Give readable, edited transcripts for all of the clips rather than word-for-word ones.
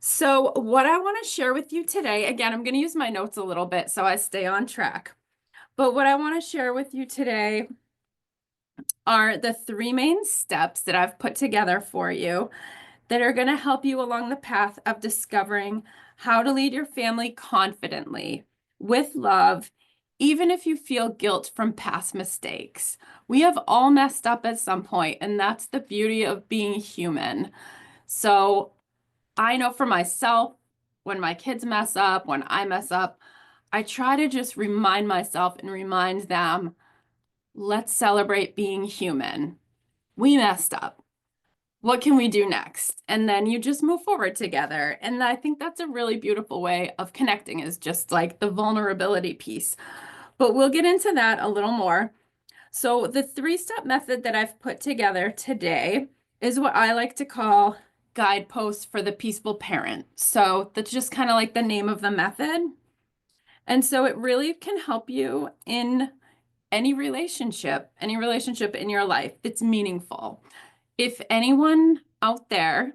So, what I want to share with you today, again, I'm going to use my notes a little bit so I stay on track. But what I want to share with you today are the three main steps that I've put together for you that are going to help you along the path of discovering how to lead your family confidently with love, even if you feel guilt from past mistakes. We have all messed up at some point, and that's the beauty of being human. So, I know for myself, when my kids mess up, when I mess up, I try to just remind myself and remind them, let's celebrate being human. We messed up. What can we do next? And then you just move forward together. And I think that's a really beautiful way of connecting, is just like the vulnerability piece. But we'll get into that a little more. So the three-step method that I've put together today is what I like to call Guideposts for the Peaceful Parent. So that's just kind of like the name of the method. And so it really can help you in any relationship in your life that's meaningful. If anyone out there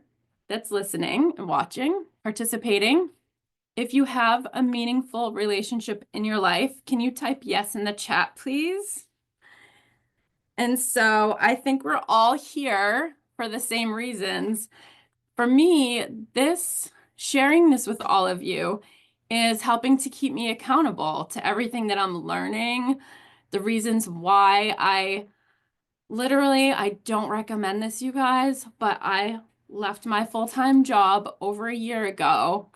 that's listening and watching, participating, if you have a meaningful relationship in your life, can you type yes in the chat, please? And so I think we're all here for the same reasons. For me, sharing this with all of you is helping to keep me accountable to everything that I'm learning, the reasons why I don't recommend this, you guys, but I left my full-time job over a year ago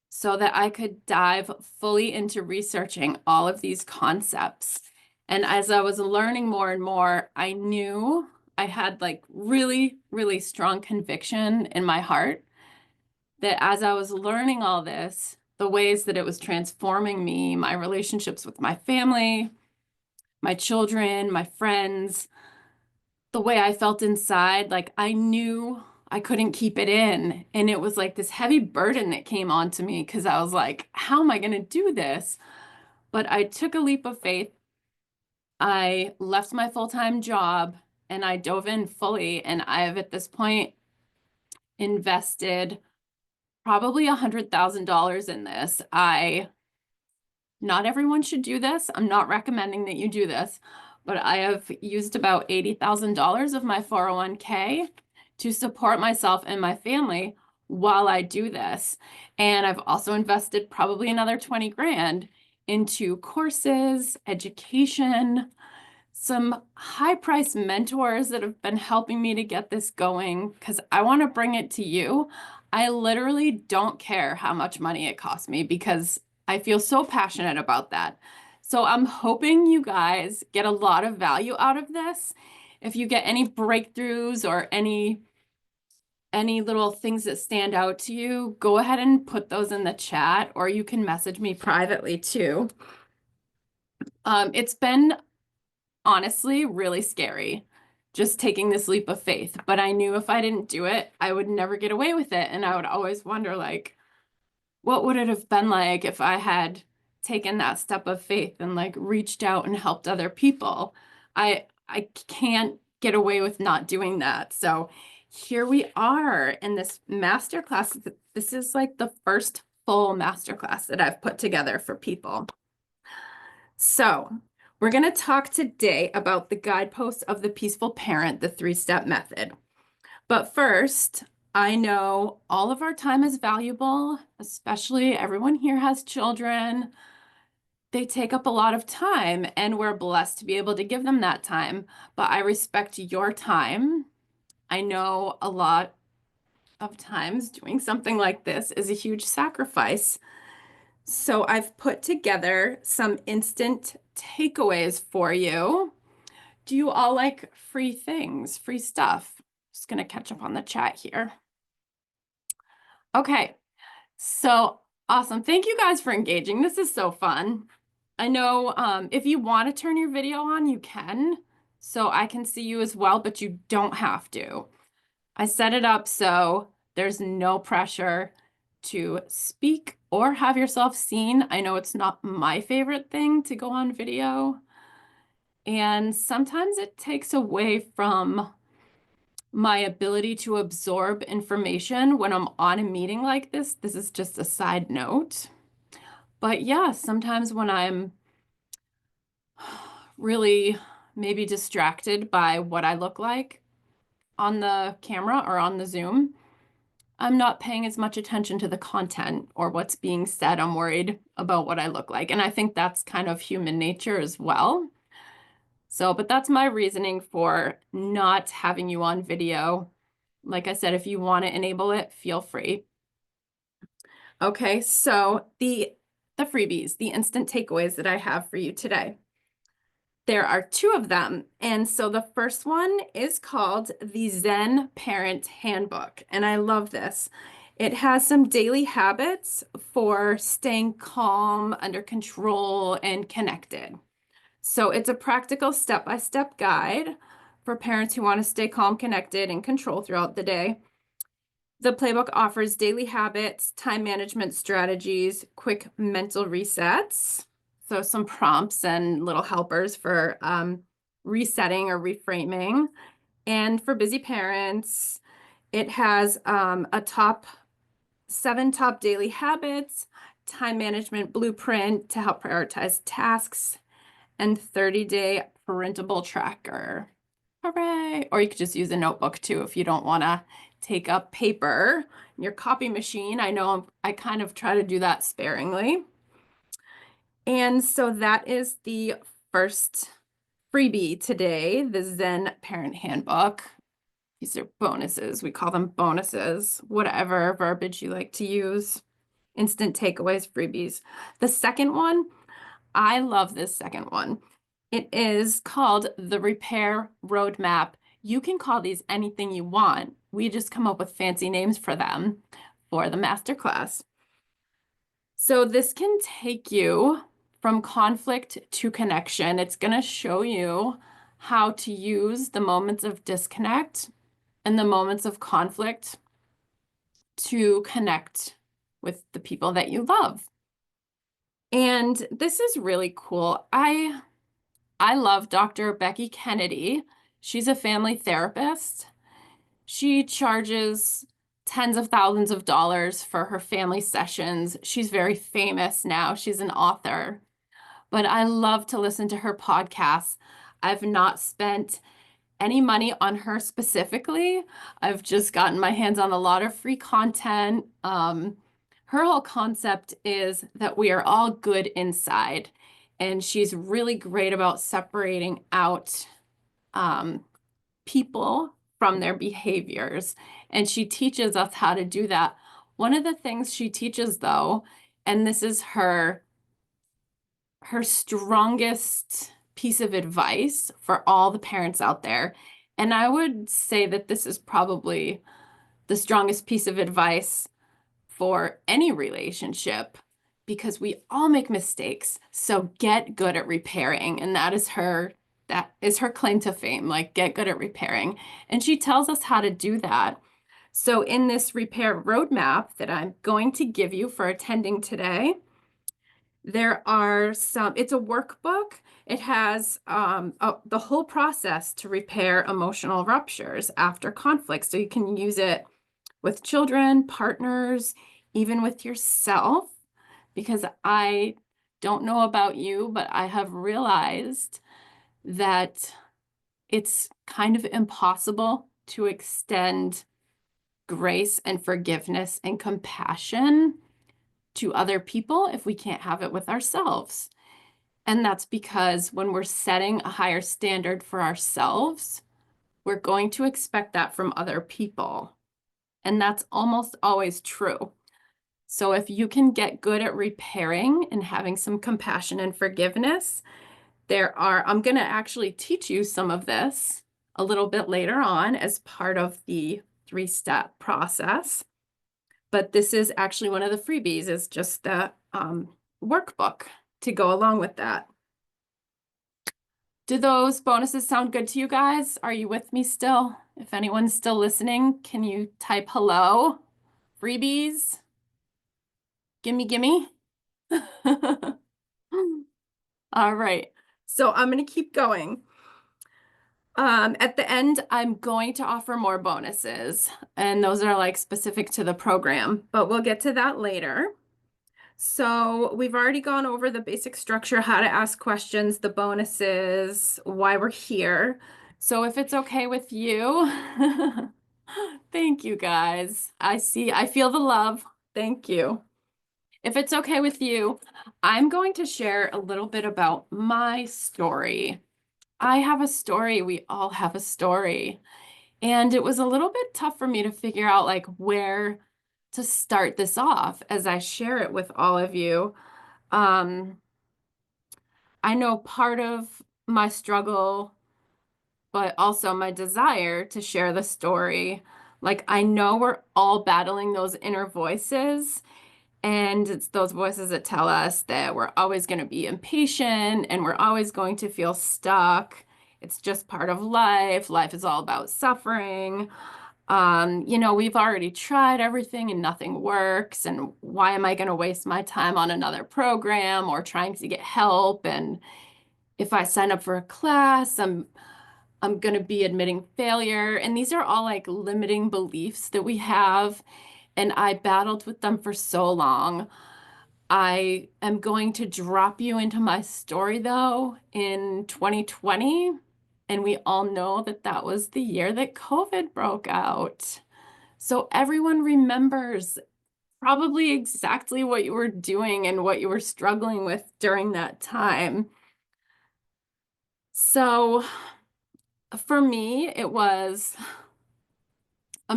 so that I could dive fully into researching all of these concepts. And as I was learning more and more, I knew I had like really, really strong conviction in my heart that as I was learning all this, the ways that it was transforming me, my relationships with my family, my children, my friends, the way I felt inside, like I knew I couldn't keep it in. And it was like this heavy burden that came onto me because I was like, how am I going to do this? But I took a leap of faith. I left my full-time job and I dove in fully. And I have at this point invested probably $100,000 in this. Not everyone should do this. I'm not recommending that you do this, but I have used about $80,000 of my 401k to support myself and my family while I do this. And I've also invested probably another 20 grand into courses, education, some high-priced mentors that have been helping me to get this going because I want to bring it to you. I literally don't care how much money it costs me because I feel so passionate about that. So I'm hoping you guys get a lot of value out of this. If you get any breakthroughs or any little things that stand out to you, go ahead and put those in the chat, or you can message me privately too. It's been honestly really scary just taking this leap of faith, but I knew if I didn't do it, I would never get away with it. And I would always wonder, like, what would it have been like if I had taken that step of faith and like reached out and helped other people? I can't get away with not doing that. So here we are in this masterclass. This is like the first full masterclass that I've put together for people. So we're going to talk today about the guideposts of the peaceful parent, the three-step method. But first, I know all of our time is valuable, especially everyone here has children. They take up a lot of time, and we're blessed to be able to give them that time. But I respect your time. I know a lot of times doing something like this is a huge sacrifice. So I've put together some instant takeaways for you. Do you all like free things, free stuff? Just gonna catch up on the chat here. Okay, so awesome. Thank you guys for engaging. This is so fun. I know if you want to turn your video on, you can, so I can see you as well, but you don't have to. I set it up so there's no pressure to speak or have yourself seen. I know it's not my favorite thing to go on video, and sometimes it takes away from my ability to absorb information when I'm on a meeting like this is just a side note. But yeah, sometimes when I'm really maybe distracted by what I look like on the camera or on the Zoom, I'm not paying as much attention to the content or what's being said. I'm worried about what I look like. And I think that's kind of human nature as well. So, but that's my reasoning for not having you on video. Like I said, if you want to enable it, feel free. Okay, so the freebies, the instant takeaways that I have for you today. There are two of them. And so the first one is called the Zen Parent Handbook. And I love this. It has some daily habits for staying calm, under control, and connected. So it's a practical step-by-step guide for parents who want to stay calm, connected, and control throughout the day. The playbook offers daily habits, time management strategies, quick mental resets. So some prompts and little helpers for resetting or reframing. And for busy parents, it has seven top daily habits, time management blueprint to help prioritize tasks, and 30-day printable tracker. Hooray! Or you could just use a notebook too if you don't want to take up paper. Your copy machine, I know I kind of try to do that sparingly. And so that is the first freebie today, the Zen Parent Handbook. These are bonuses. We call them bonuses, whatever verbiage you like to use. Instant takeaways, freebies. The second one, I love this second one. It is called the Repair Roadmap. You can call these anything you want. We just come up with fancy names for them for the masterclass. So this can take you from conflict to connection. It's going to show you how to use the moments of disconnect and the moments of conflict to connect with the people that you love. And this is really cool. I love Dr. Becky Kennedy. She's a family therapist. She charges tens of thousands of dollars for her family sessions. She's very famous now. She's an author. But I love to listen to her podcasts. I've not spent any money on her specifically. I've just gotten my hands on a lot of free content. Her whole concept is that we are all good inside. And she's really great about separating out people from their behaviors. And she teaches us how to do that. One of the things she teaches, though, and this is her strongest piece of advice for all the parents out there, and I would say that this is probably the strongest piece of advice for any relationship, because we all make mistakes. So get good at repairing. And that is her claim to fame, like get good at repairing. And she tells us how to do that. So in this repair roadmap that I'm going to give you for attending today, it's a workbook. It has the whole process to repair emotional ruptures after conflict. So you can use it with children, partners, even with yourself, because I don't know about you, but I have realized that it's kind of impossible to extend grace and forgiveness and compassion to other people if we can't have it with ourselves. And that's because when we're setting a higher standard for ourselves, we're going to expect that from other people. And that's almost always true. So if you can get good at repairing and having some compassion and forgiveness, I'm going to actually teach you some of this a little bit later on as part of the 3-step process. But this is actually one of the freebies, is just the workbook to go along with that. Do those bonuses sound good to you guys? Are you with me still? If anyone's still listening, can you type hello? Freebies? Gimme, gimme. All right. So I'm going to keep going. At the end, I'm going to offer more bonuses, and those are like specific to the program, but we'll get to that later. So we've already gone over the basic structure, how to ask questions, the bonuses, why we're here. So if it's okay with you, thank you guys. I feel the love. Thank you. If it's okay with you, I'm going to share a little bit about my story. I have a story. We all have a story. And it was a little bit tough for me to figure out like where to start this off as I share it with all of you. Um, I know part of my struggle, but also my desire to share the story. Like, I know we're all battling those inner voices, and it's those voices that tell us that we're always going to be impatient and we're always going to feel stuck. It's just part of life. Life is all about suffering. We've already tried everything and nothing works. And why am I going to waste my time on another program or trying to get help? And if I sign up for a class, I'm going to be admitting failure. And these are all like limiting beliefs that we have. And I battled with them for so long. I am going to drop you into my story though in 2020. And we all know that that was the year that COVID broke out. So everyone remembers probably exactly what you were doing and what you were struggling with during that time. So for me, I'm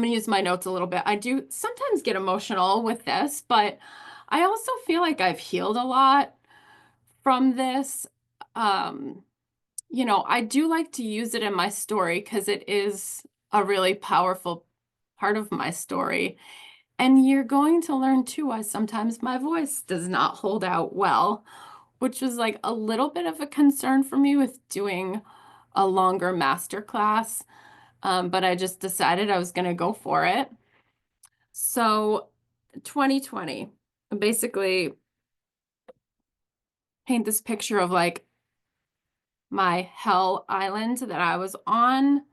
going to use my notes a little bit. I do sometimes get emotional with this, but I also feel like I've healed a lot from this. Um, I do like to use it in my story because it is a really powerful part of my story. And you're going to learn too why sometimes my voice does not hold out well, which was like a little bit of a concern for me with doing a longer master class. But I just decided I was going to go for it. So 2020, basically paint this picture of like my hell island that I was on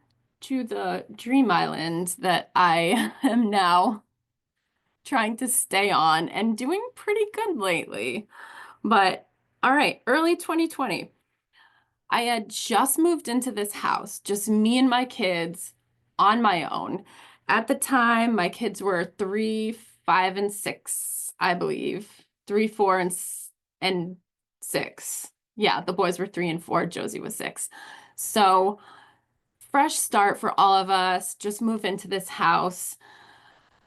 to the dream island that I am now trying to stay on and doing pretty good lately. But all right, early 2020, I had just moved into this house, just me and my kids on my own. At the time, my kids were 3, 5, and 6, I believe. 3, 4, and 6. Yeah, the boys were 3 and 4. Josie was 6. So fresh start for all of us. Just move into this house.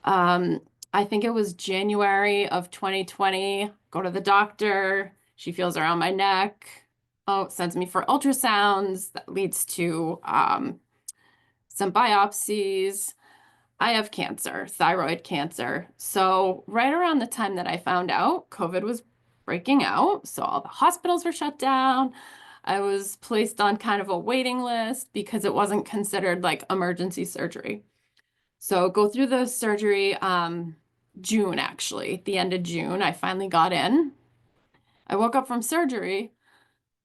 Um, I think it was January of 2020. Go to the doctor. She feels around my neck. Oh, sends me for ultrasounds. That leads to some biopsies. I have cancer, thyroid cancer. So right around the time that I found out, COVID was breaking out. So all the hospitals were shut down. I was placed on kind of a waiting list because it wasn't considered like emergency surgery. So go through the surgery, June actually, the end of June, I finally got in. I woke up from surgery.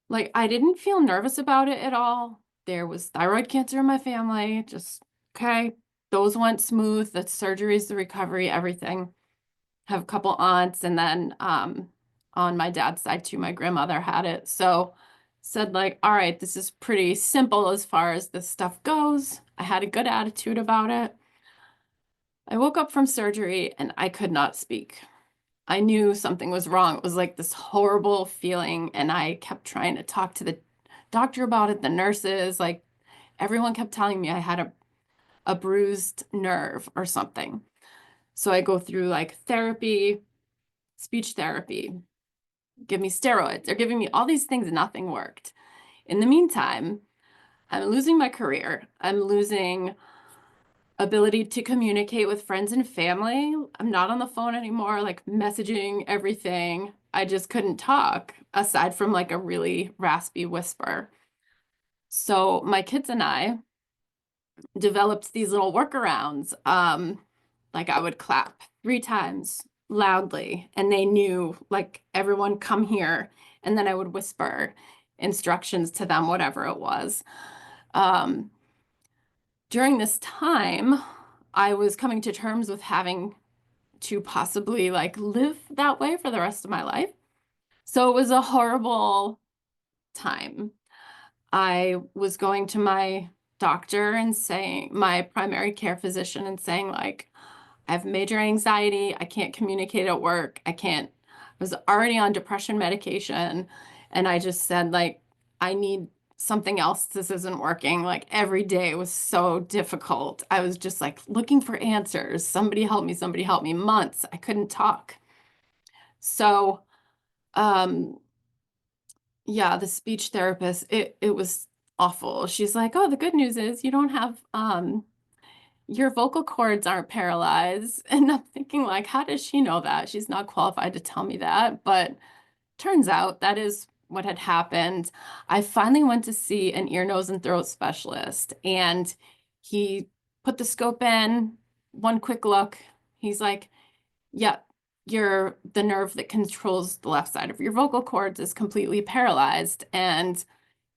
Like, I didn't feel nervous about it at all. There was thyroid cancer in my family. Just, okay, those went smooth. The surgeries, the recovery, everything. Have a couple aunts, and then on my dad's side too, my grandmother had it. So said like, all right, this is pretty simple as far as this stuff goes. I had a good attitude about it. I woke up from surgery and I could not speak. I knew something was wrong. It was like this horrible feeling, and I kept trying to talk to the doctor about it, the nurses, like everyone kept telling me I had a bruised nerve or something. So I go through like therapy, speech therapy, give me steroids. They're giving me all these things and nothing worked. In the meantime, I'm losing my career. I'm losing ability to communicate with friends and family. I'm not on the phone anymore, like messaging everything. I just couldn't talk aside from like a really raspy whisper. So my kids and I developed these little workarounds. Like I would clap 3 times loudly and they knew like everyone come here. And then I would whisper instructions to them, whatever it was. Um, During this time, I was coming to terms with having to possibly like live that way for the rest of my life. So it was a horrible time. I was going to my doctor and saying, my primary care physician, and saying, like, I have major anxiety. I can't communicate at work. I was already on depression medication. And I just said, like, I need something else. This isn't working. Like, every day was so difficult. I was just like looking for answers. Somebody help me. Months. I couldn't talk. So, um, yeah, the speech therapist, it was awful. She's like, "Oh, the good news is you don't have your vocal cords aren't paralyzed." And I'm thinking, like, how does she know that? She's not qualified to tell me that, but turns out that is what had happened. I finally went to see an ear, nose, and throat specialist, and he put the scope in, one quick look. He's like, "Yep, the nerve that controls the left side of your vocal cords is completely paralyzed." And,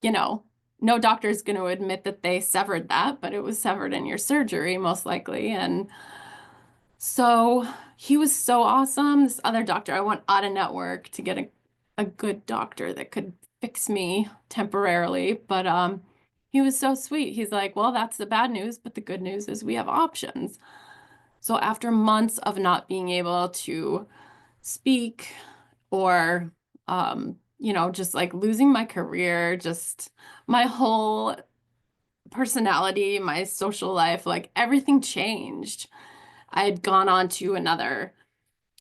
you know, no doctor is going to admit that they severed that, but it was severed in your surgery, most likely. And so he was so awesome. This other doctor, I went out of network to get a good doctor that could fix me temporarily. But he was so sweet. He's like, "Well, that's the bad news, but the good news is we have options." So after months of not being able to speak or just like losing my career, just my whole personality, my social life, like everything changed. I had gone on to another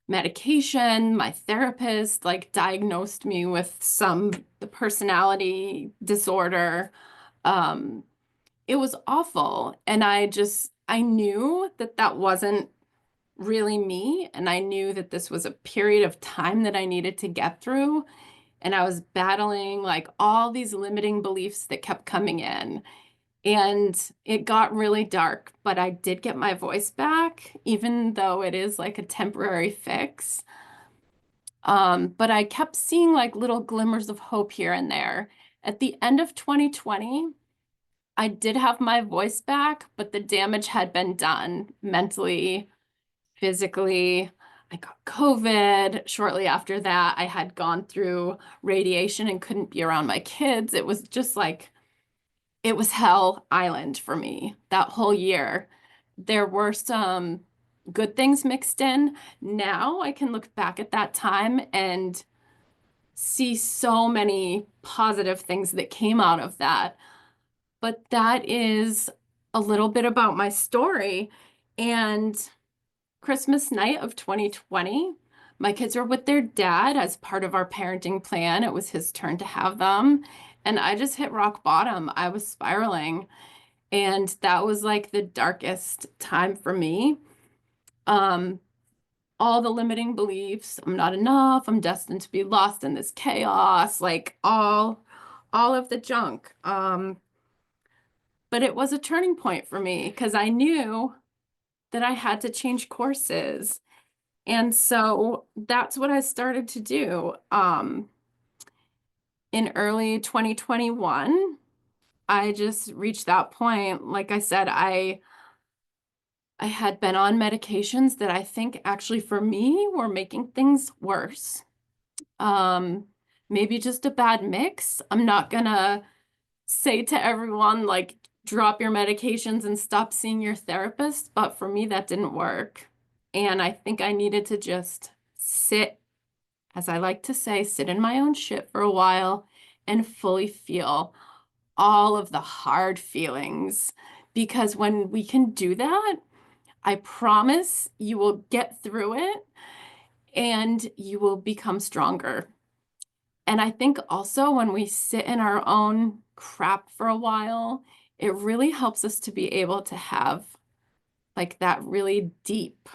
medication. My therapist like diagnosed me with some personality disorder. Um, it was awful. And I knew that that wasn't really me. And I knew that this was a period of time that I needed to get through. And I was battling like all these limiting beliefs that kept coming in. And it got really dark, but I did get my voice back, even though it is like a temporary fix. But I kept seeing like little glimmers of hope here and there. At the end of 2020, I did have my voice back, but the damage had been done mentally, physically. I got COVID. Shortly after that, I had gone through radiation and couldn't be around my kids. It was just like, it was hell island for me that whole year. There were some good things mixed in. Now I can look back at that time and see so many positive things that came out of that. But that is a little bit about my story. And Christmas night of 2020, my kids were with their dad as part of our parenting plan. It was his turn to have them. And I just hit rock bottom. I was spiraling. And that was like the darkest time for me. Um, all the limiting beliefs, I'm not enough, I'm destined to be lost in this chaos, like all of the junk. But it was a turning point for me because I knew that I had to change courses. And so that's what I started to do. In early 2021, I just reached that point. Like I said, I had been on medications that I think actually for me were making things worse. Um, Maybe just a bad mix. I'm not gonna say to everyone, like, drop your medications and stop seeing your therapist, but for me, that didn't work. And I think I needed to just sit, as I like to say, sit in my own shit for a while and fully feel all of the hard feelings. Because when we can do that, I promise you will get through it and you will become stronger. And I think also when we sit in our own crap for a while, it really helps us to be able to have like that really deep,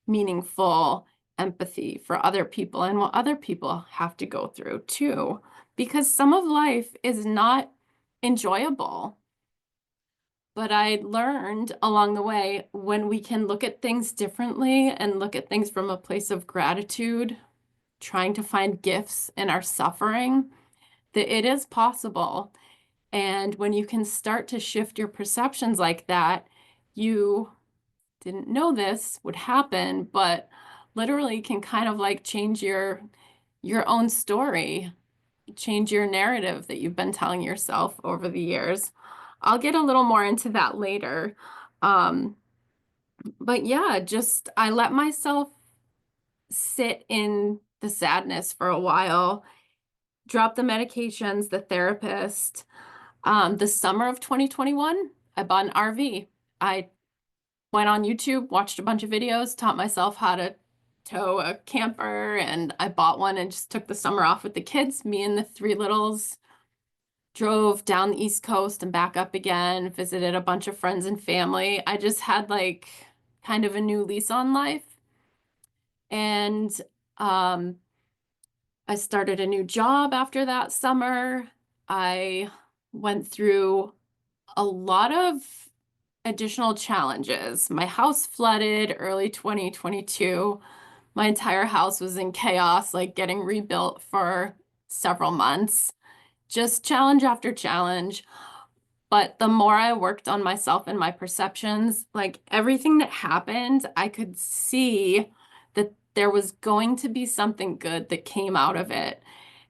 meaningful empathy for other people and what other people have to go through too. Because some of life is not enjoyable. But I learned along the way when we can look at things differently and look at things from a place of gratitude, trying to find gifts in our suffering, that it is possible. And when you can start to shift your perceptions like that, you didn't know this would happen, but literally can kind of like change your own story, change your narrative that you've been telling yourself over the years. I'll get a little more into that later. Um, but yeah, just I let myself sit in the sadness for a while, drop the medications, the therapist. The summer of 2021, I bought an RV. I went on YouTube, watched a bunch of videos, taught myself how to tow a camper, and I bought one and just took the summer off with the kids. Me and the three littles drove down the East Coast and back up again, visited a bunch of friends and family. I just had like kind of a new lease on life. And um, I started a new job after that summer. I went through a lot of additional challenges. My house flooded early 2022. My entire house was in chaos, like getting rebuilt for several months. Just challenge after challenge. But the more I worked on myself and my perceptions, like everything that happened, I could see that there was going to be something good that came out of it.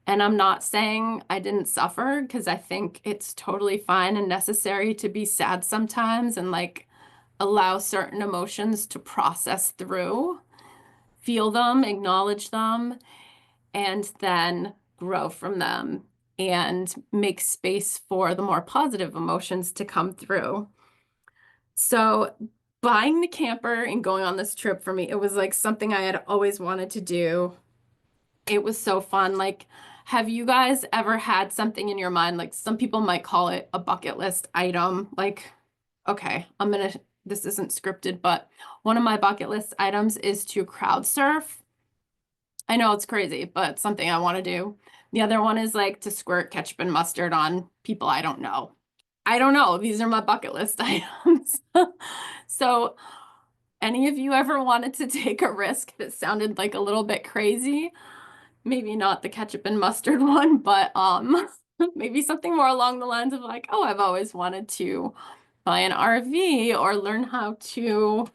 And I'm not saying I didn't suffer because I think it's totally fine and necessary to be sad sometimes and like allow certain emotions to process through, feel them, acknowledge them, and then grow from them and make space for the more positive emotions to come through. So, buying the camper and going on this trip for me, it was like something I had always wanted to do. It was so fun. Like, have you guys ever had something in your mind? Like, some people might call it a bucket list item. Like, okay, this isn't scripted, but one of my bucket list items is to crowd surf. I know it's crazy, but it's something I want to do. The other one is like to squirt ketchup and mustard on people I don't know. I don't know. These are my bucket list items. So, any of you ever wanted to take a risk that sounded like a little bit crazy? Maybe not the ketchup and mustard one, but maybe something more along the lines of like, oh, I've always wanted to buy an RV or learn how to,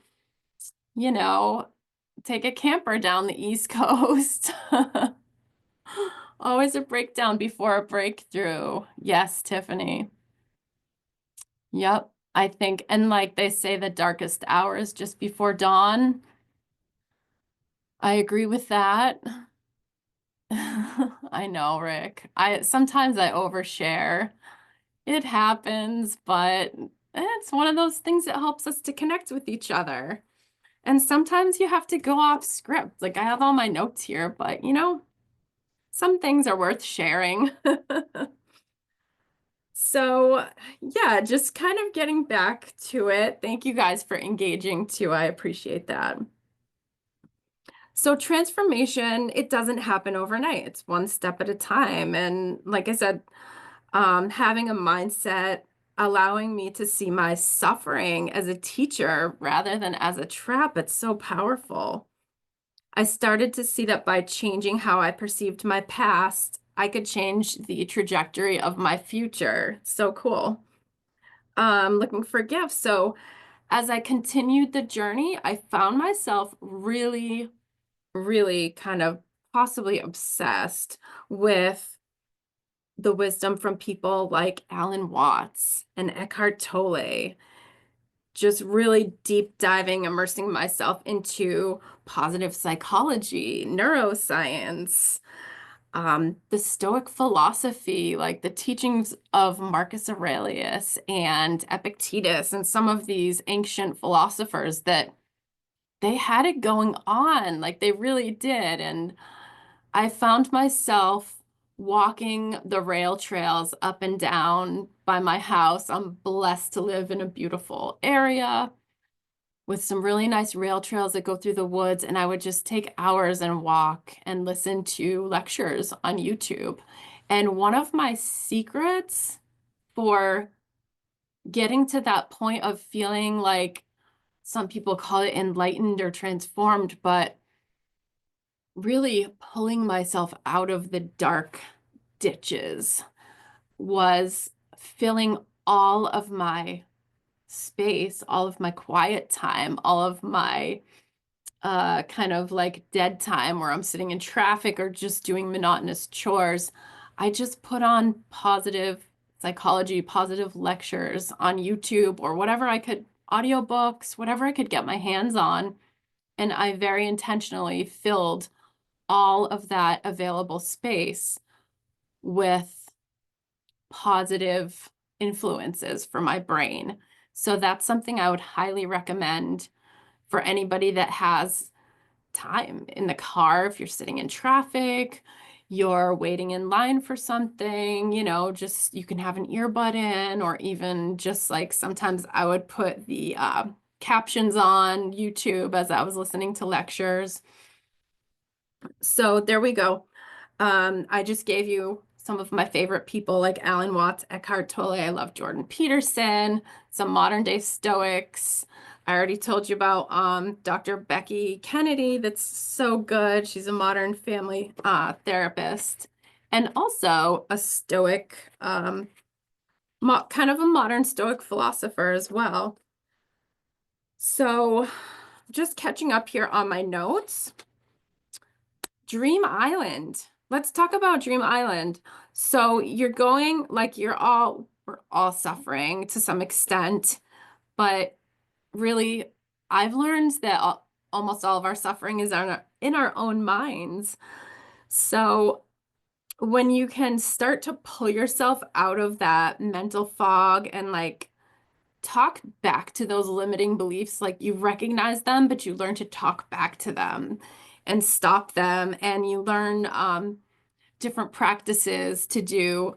you know, take a camper down the East Coast. Always a breakdown before a breakthrough. Yes, Tiffany. Yep. I think, and like they say, the darkest hour is just before dawn. I agree with that. I know, Rick. I sometimes I overshare. It happens, but it's one of those things that helps us to connect with each other. And sometimes you have to go off script. Like I have all my notes here, but some things are worth sharing. So, yeah, just kind of getting back to it. Thank you guys for engaging too. I appreciate that. So, transformation, it doesn't happen overnight. It's one step at a time. And like I said, having a mindset allowing me to see my suffering as a teacher rather than as a trap, it's so powerful. I started to see that by changing how I perceived my past, I could change the trajectory of my future. So cool. Looking for gifts. So as I continued the journey, I found myself really, really kind of possibly obsessed with the wisdom from people like Alan Watts and Eckhart Tolle, just really deep diving, immersing myself into positive psychology, neuroscience, the Stoic philosophy, like the teachings of Marcus Aurelius and Epictetus, and some of these ancient philosophers that they had it going on, like they really did. And I found myself walking the rail trails up and down by my house. I'm blessed to live in a beautiful area with some really nice rail trails that go through the woods. And I would just take hours and walk and listen to lectures on YouTube. And one of my secrets for getting to that point of feeling like some people call it enlightened or transformed, but really pulling myself out of the dark ditches was filling all of my space, all of my quiet time, all of my kind of like dead time where I'm sitting in traffic or just doing monotonous chores, I just put on positive psychology, positive lectures on YouTube or whatever I could, audiobooks, whatever I could get my hands on. And I very intentionally filled all of that available space with positive influences for my brain. So that's something I would highly recommend for anybody that has time in the car. If you're sitting in traffic, you're waiting in line for something, just you can have an earbud in, or even just like sometimes I would put the captions on YouTube as I was listening to lectures. So there we go. I just gave you some of my favorite people like Alan Watts, Eckhart Tolle. I love Jordan Peterson, some modern day Stoics. I already told you about Dr. Becky Kennedy. That's so good. She's a modern family therapist and also a Stoic, kind of a modern Stoic philosopher as well. So just catching up here on my notes. Dream Island. Let's talk about Dream Island. So you're going, like we're all suffering to some extent, but really I've learned that almost all of our suffering is in our own minds. So when you can start to pull yourself out of that mental fog and like talk back to those limiting beliefs, like you recognize them, but you learn to talk back to them and stop them. And you learn different practices to do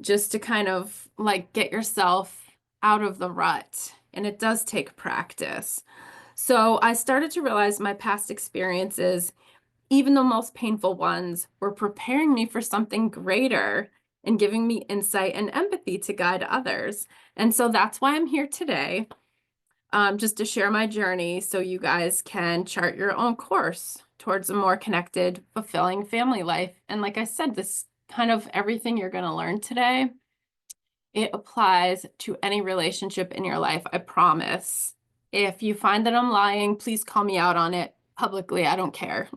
just to kind of like get yourself out of the rut. And it does take practice. So I started to realize my past experiences, even the most painful ones, were preparing me for something greater and giving me insight and empathy to guide others. And so that's why I'm here today, just to share my journey so you guys can chart your own course towards a more connected, fulfilling family life. And like I said, this kind of everything you're going to learn today, it applies to any relationship in your life, I promise. If you find that I'm lying, please call me out on it publicly. I don't care.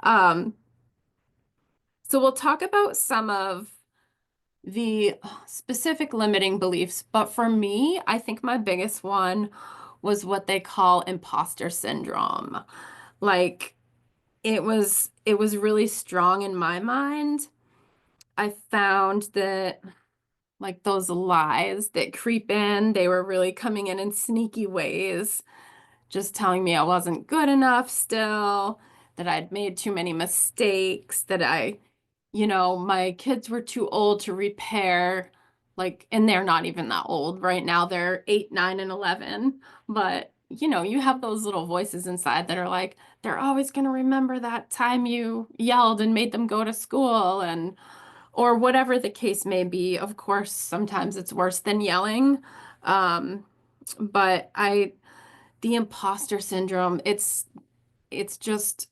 um, so we'll talk about some of the specific limiting beliefs, but for me, I think my biggest one was what they call imposter syndrome. Like it was really strong in my mind. I found that like those lies that creep in, they were really coming in sneaky ways, just telling me I wasn't good enough still, that I'd made too many mistakes, that my kids were too old to repair, like, and they're not even that old right now. They're 8, 9, and 11. But, you have those little voices inside that are like, they're always going to remember that time you yelled and made them go to school or whatever the case may be. Of course, sometimes it's worse than yelling. Um, but the imposter syndrome, it's just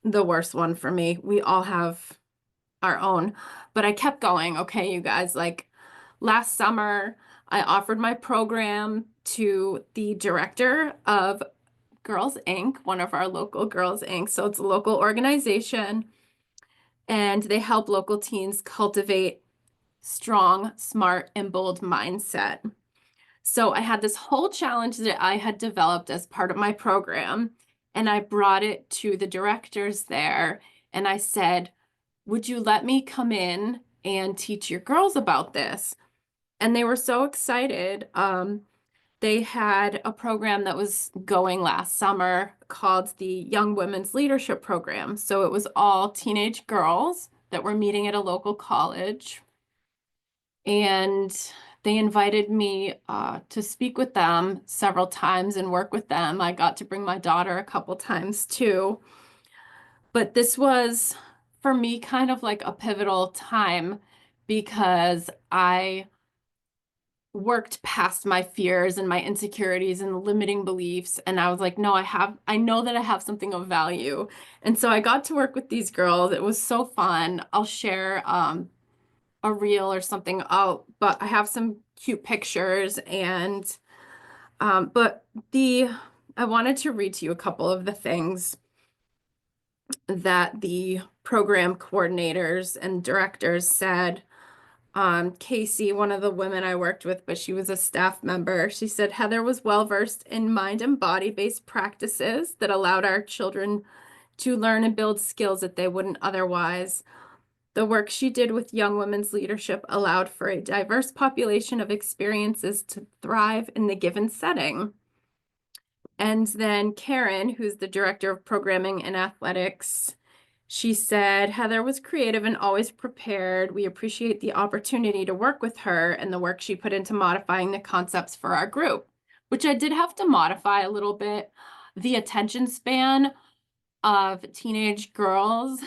the worst one for me. We all have our own, but I kept going. Okay, you guys, like last summer, I offered my program to the director of Girls Inc., one of our local Girls Inc. So it's a local organization, and they help local teens cultivate strong, smart, and bold mindset. So I had this whole challenge that I had developed as part of my program, and I brought it to the directors there, and I said, would you let me come in and teach your girls about this? And they were so excited. They had a program that was going last summer called the Young Women's Leadership Program. So it was all teenage girls that were meeting at a local college. And they invited me to speak with them several times and work with them. I got to bring my daughter a couple times too. But this was, for me, kind of like a pivotal time because I worked past my fears and my insecurities and limiting beliefs. And I was like, no, I know that I have something of value. And so I got to work with these girls. It was so fun. I'll share a reel or something out, but I have some cute pictures and but the I wanted to read to you a couple of the things that the program coordinators and directors said. Casey, one of the women I worked with, but she was a staff member, she said Heather was well versed in mind and body-based practices that allowed our children to learn and build skills that they wouldn't otherwise. The work she did with young women's leadership allowed for a diverse population of experiences to thrive in the given setting. And then Karen, who's the director of programming and athletics, she said, Heather was creative and always prepared. We appreciate the opportunity to work with her and the work she put into modifying the concepts for our group, which I did have to modify a little bit. The attention span of teenage girls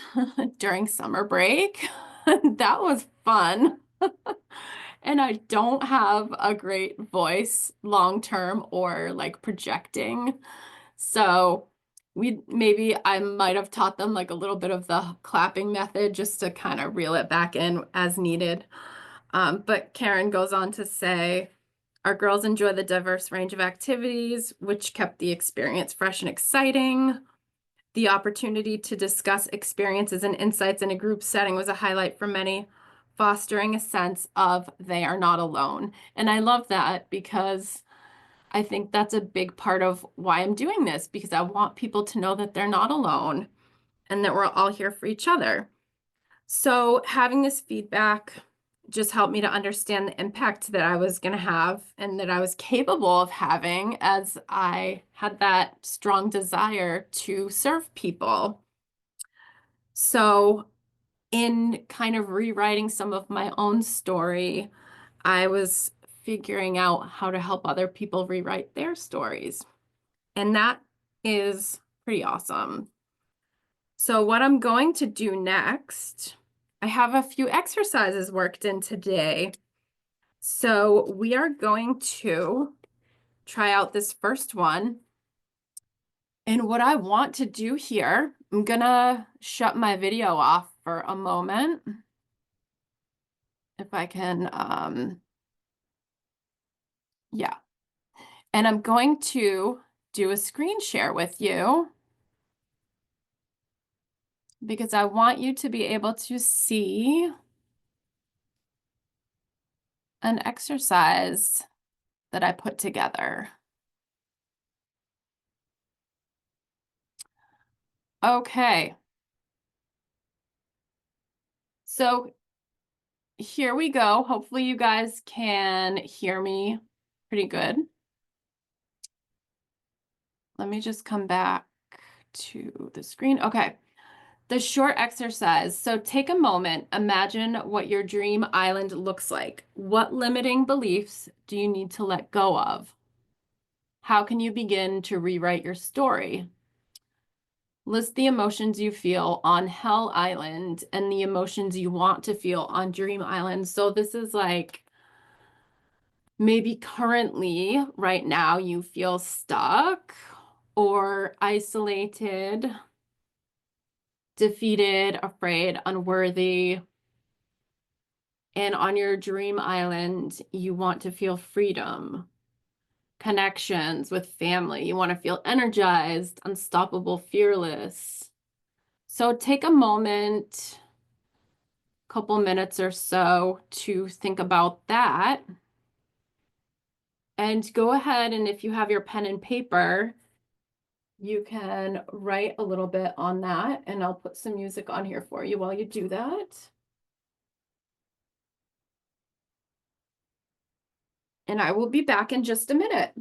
during summer break, that was fun. And I don't have a great voice long term or like projecting. So maybe I might have taught them like a little bit of the clapping method just to kind of reel it back in as needed. But Karen goes on to say, our girls enjoy the diverse range of activities, which kept the experience fresh and exciting. The opportunity to discuss experiences and insights in a group setting was a highlight for many, fostering a sense of they are not alone. And I love that because I think that's a big part of why I'm doing this, because I want people to know that they're not alone and that we're all here for each other. So having this feedback just helped me to understand the impact that I was going to have and that I was capable of having as I had that strong desire to serve people. So in kind of rewriting some of my own story, I was figuring out how to help other people rewrite their stories. And that is pretty awesome. So what I'm going to do next, I have a few exercises worked in today. So we are going to try out this first one. And what I want to do here, I'm gonna shut my video off for a moment. If I can, yeah. And I'm going to do a screen share with you because I want you to be able to see an exercise that I put together. Okay. So here we go. Hopefully you guys can hear me pretty good. Let me just come back to the screen. Okay. The short exercise. So take a moment. Imagine what your dream island looks like. What limiting beliefs do you need to let go of? How can you begin to rewrite your story? List the emotions you feel on Hell Island and the emotions you want to feel on Dream Island. So this is like maybe currently, right now, you feel stuck or isolated, defeated, afraid, unworthy. And on your dream island, you want to feel freedom, connections with family. You want to feel energized, unstoppable, fearless. So take a moment, couple minutes or so to think about that. And go ahead, and if you have your pen and paper, you can write a little bit on that, and I'll put some music on here for you while you do that. And I will be back in just a minute.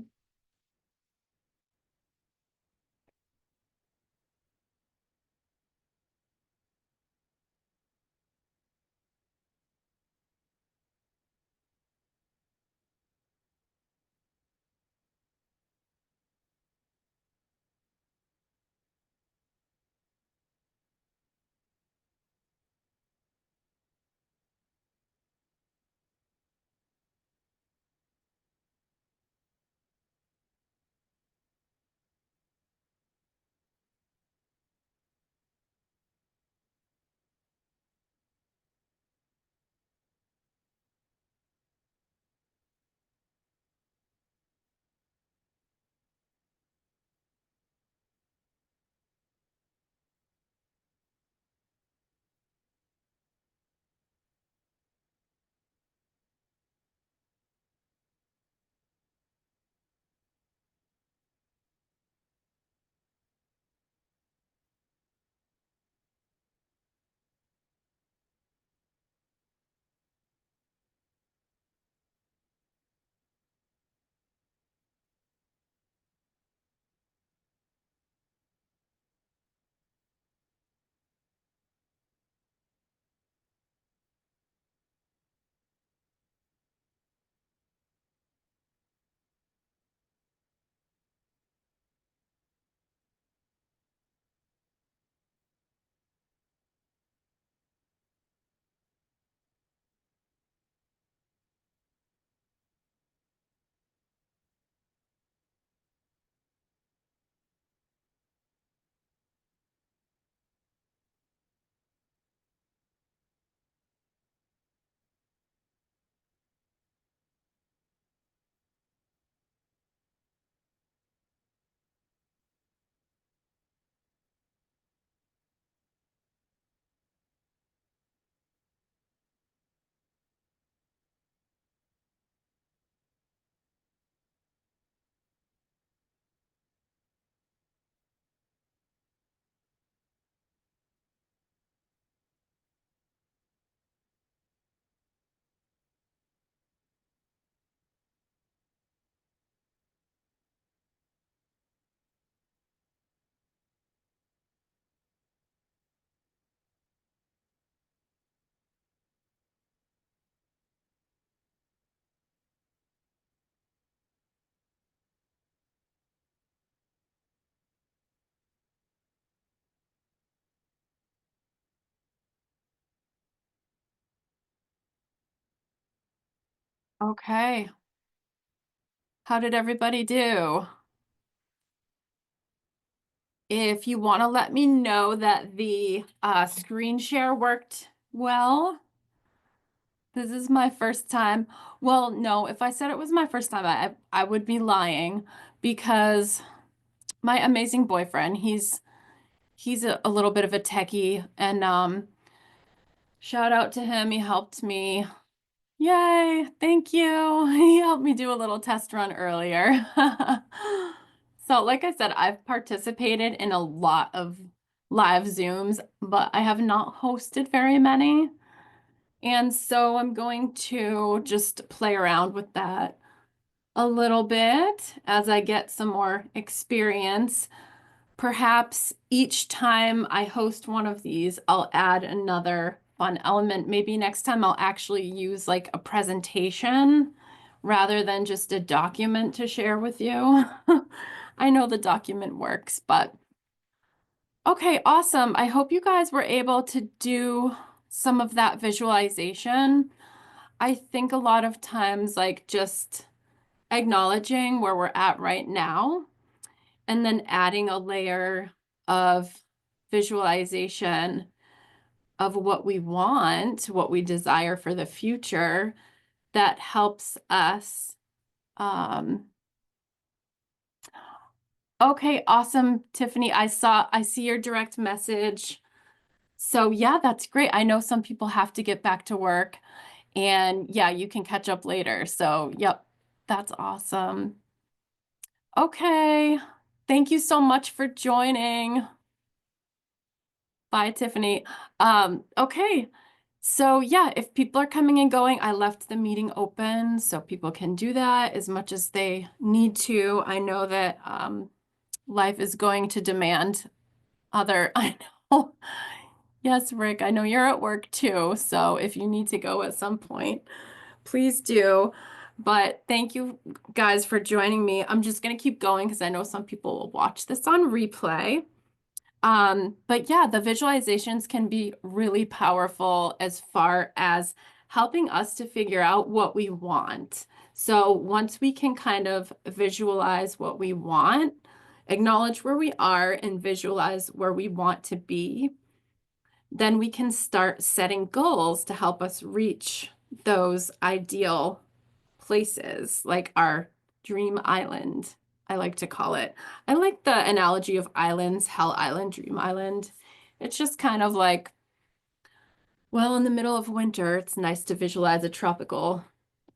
Okay. How did everybody do? If you want to let me know that the screen share worked well, this is my first time. Well, no, if I said it was my first time, I would be lying because my amazing boyfriend, he's a little bit of a techie, and shout out to him. He helped me. Yay, thank you. He helped me do a little test run earlier. So, like I said, I've participated in a lot of live Zooms, but I have not hosted very many. And so I'm going to just play around with that a little bit as I get some more experience. Perhaps each time I host one of these, I'll add another fun element. Maybe next time I'll actually use like a presentation rather than just a document to share with you. I know the document works, but okay, awesome. I hope you guys were able to do some of that visualization. I think a lot of times, like just acknowledging where we're at right now and then adding a layer of visualization of what we want, what we desire for the future, that helps us. Um, okay, awesome, Tiffany. I see your direct message. So yeah, that's great. I know some people have to get back to work, and yeah, you can catch up later. So, yep, that's awesome. Okay. Thank you so much for joining. Bye, Tiffany. Okay. So yeah, if people are coming and going, I left the meeting open so people can do that as much as they need to. I know that life is going to demand other, I know. Yes, Rick, I know you're at work too. So if you need to go at some point, please do. But thank you guys for joining me. I'm just going to keep going because I know some people will watch this on replay. But yeah, the visualizations can be really powerful as far as helping us to figure out what we want. So once we can kind of visualize what we want, acknowledge where we are and visualize where we want to be, then we can start setting goals to help us reach those ideal places, like our dream island, I like to call it. I like the analogy of islands, Hell Island, Dream Island. It's just kind of like, well, in the middle of winter, it's nice to visualize a tropical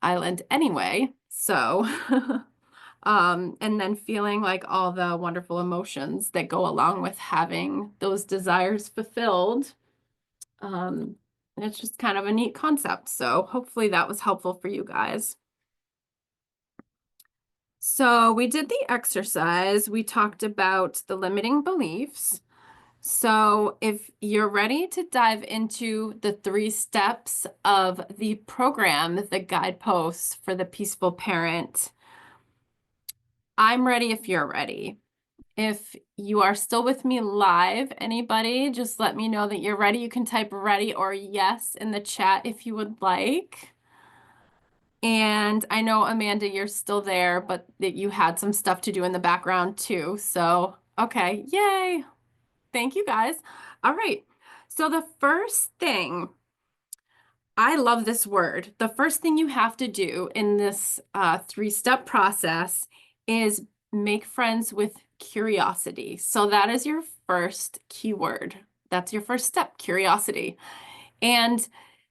island anyway. So, and then feeling like all the wonderful emotions that go along with having those desires fulfilled. And it's just kind of a neat concept. So hopefully that was helpful for you guys. So we did the exercise. We talked about the limiting beliefs. So if you're ready to dive into the 3 steps of the program, the guideposts for the peaceful parent, I'm ready if you're ready. If you are still with me live, anybody, just let me know that you're ready. You can type ready or yes in the chat if you would like. And I know, Amanda, you're still there, but that you had some stuff to do in the background too. So, okay, yay. Thank you guys. All right. So the first thing, I love this word. The first thing you have to do in this 3-step process is make friends with curiosity. So that is your first keyword. That's your first step, curiosity. And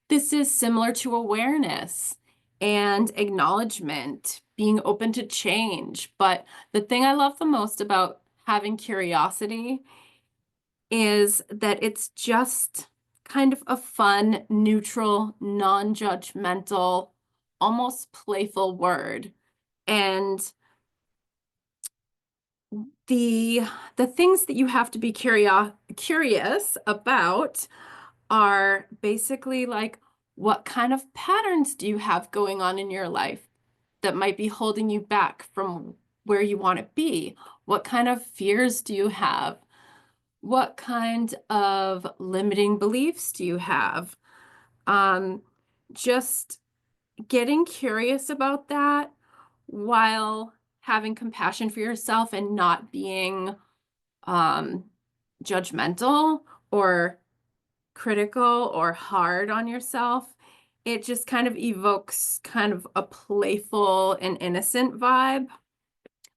this is similar to awareness and acknowledgement, being open to change. But the thing I love the most about having curiosity is that it's just kind of a fun, neutral, non-judgmental, almost playful word. And the things that you have to be curious about are basically like, what kind of patterns do you have going on in your life that might be holding you back from where you want to be? What kind of fears do you have? What kind of limiting beliefs do you have? Just getting curious about that while having compassion for yourself and not being um, judgmental or critical or hard on yourself, it just kind of evokes kind of a playful and innocent vibe.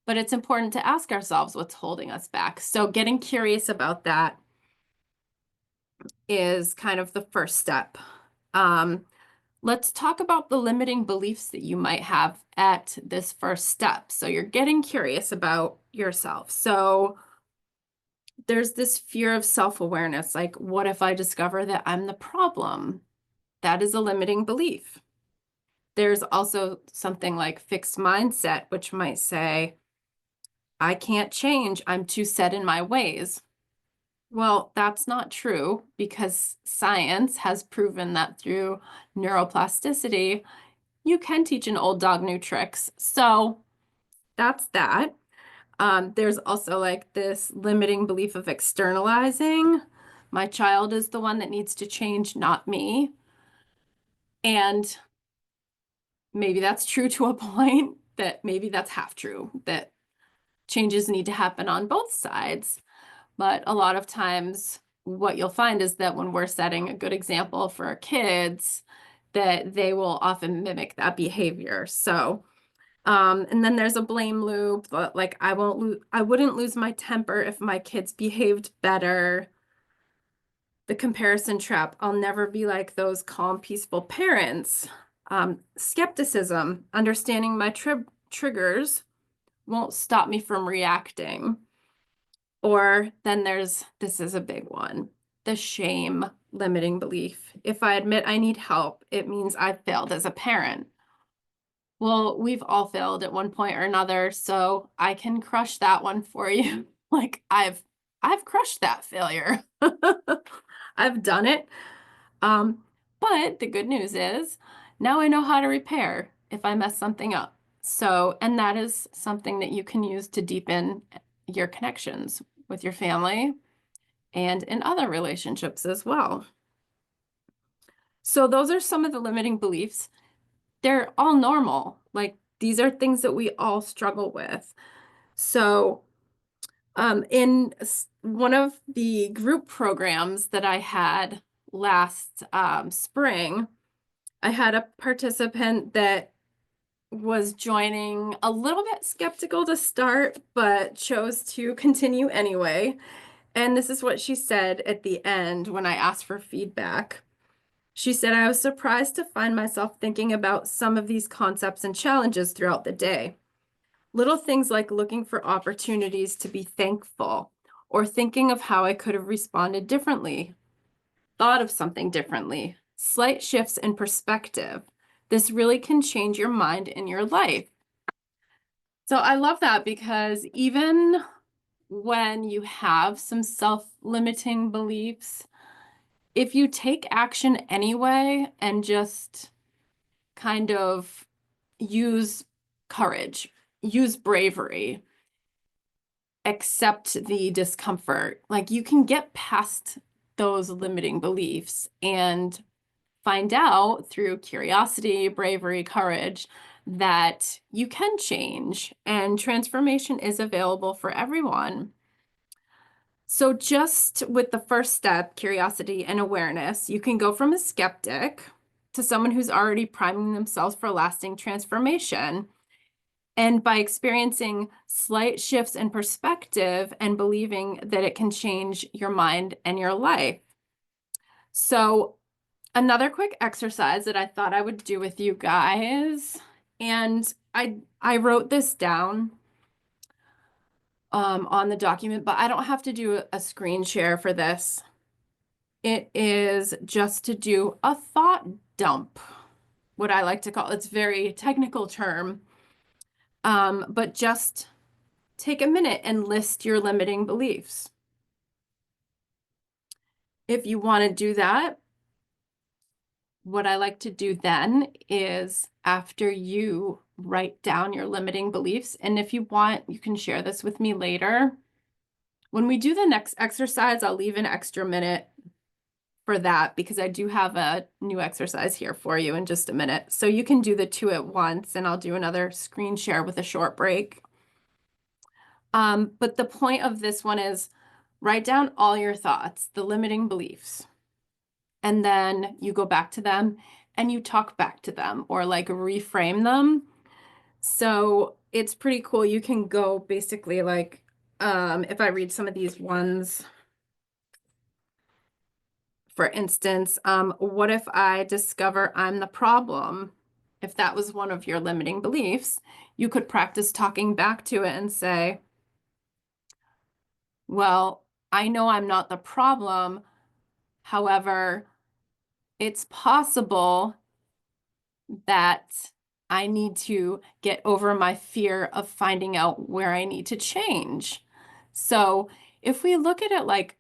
But it's important to ask ourselves what's holding us back. So getting curious about that is kind of the first step. Um, let's talk about the limiting beliefs that you might have at this first step. So you're getting curious about yourself. So there's this fear of self-awareness, like, what if I discover that I'm the problem? That is a limiting belief. There's also something like fixed mindset, which might say, I can't change, I'm too set in my ways. Well, that's not true because science has proven that through neuroplasticity, you can teach an old dog new tricks. So that's that. There's also like this limiting belief of externalizing. My child is the one that needs to change, not me. And maybe that's true to a point, that maybe that's half true, that changes need to happen on both sides. But a lot of times what you'll find is that when we're setting a good example for our kids, that they will often mimic that behavior. So, and then there's a blame loop, like I wouldn't lose my temper if my kids behaved better. The comparison trap, I'll never be like those calm, peaceful parents. Skepticism, understanding my triggers won't stop me from reacting. Or then this is a big one, the shame limiting belief. If I admit I need help, it means I've failed as a parent. Well, we've all failed at one point or another, so I can crush that one for you. Like I've crushed that failure. I've done it. Um, but the good news is now I know how to repair if I mess something up. So, and that is something that you can use to deepen your connections with your family and in other relationships as well. So those are some of the limiting beliefs. They're all normal. Like these are things that we all struggle with. So in one of the group programs that I had last spring, I had a participant that was joining a little bit skeptical to start, but chose to continue anyway. And this is what she said at the end when I asked for feedback. She said, I was surprised to find myself thinking about some of these concepts and challenges throughout the day. Little things like looking for opportunities to be thankful or thinking of how I could have responded differently, thought of something differently, slight shifts in perspective. This really can change your mind and your life. So I love that because even when you have some self-limiting beliefs, if you take action anyway and just kind of use courage, use bravery, accept the discomfort, like you can get past those limiting beliefs and find out through curiosity, bravery, courage, that you can change and transformation is available for everyone. So just with the first step, curiosity and awareness, you can go from a skeptic to someone who's already priming themselves for lasting transformation. And by experiencing slight shifts in perspective and believing that it can change your mind and your life. So another quick exercise that I thought I would do with you guys, and I wrote this down on the document, but I don't have to do a screen share for this. It is just to do a thought dump, what I like to call, it's a very technical term, but just take a minute and list your limiting beliefs. If you want to do that, what I like to do then is after you write down your limiting beliefs, and if you want, you can share this with me later. When we do the next exercise, I'll leave an extra minute for that because I do have a new exercise here for you in just a minute. So you can do the two at once, and I'll do another screen share with a short break. But the point of this one is write down all your thoughts, the limiting beliefs, and then you go back to them and you talk back to them or like reframe them. So it's pretty cool. You can go basically like, if I read some of these ones, for instance, what if I discover I'm the problem? If that was one of your limiting beliefs, you could practice talking back to it and say, well, I know I'm not the problem. However, it's possible that I need to get over my fear of finding out where I need to change. So if we look at it like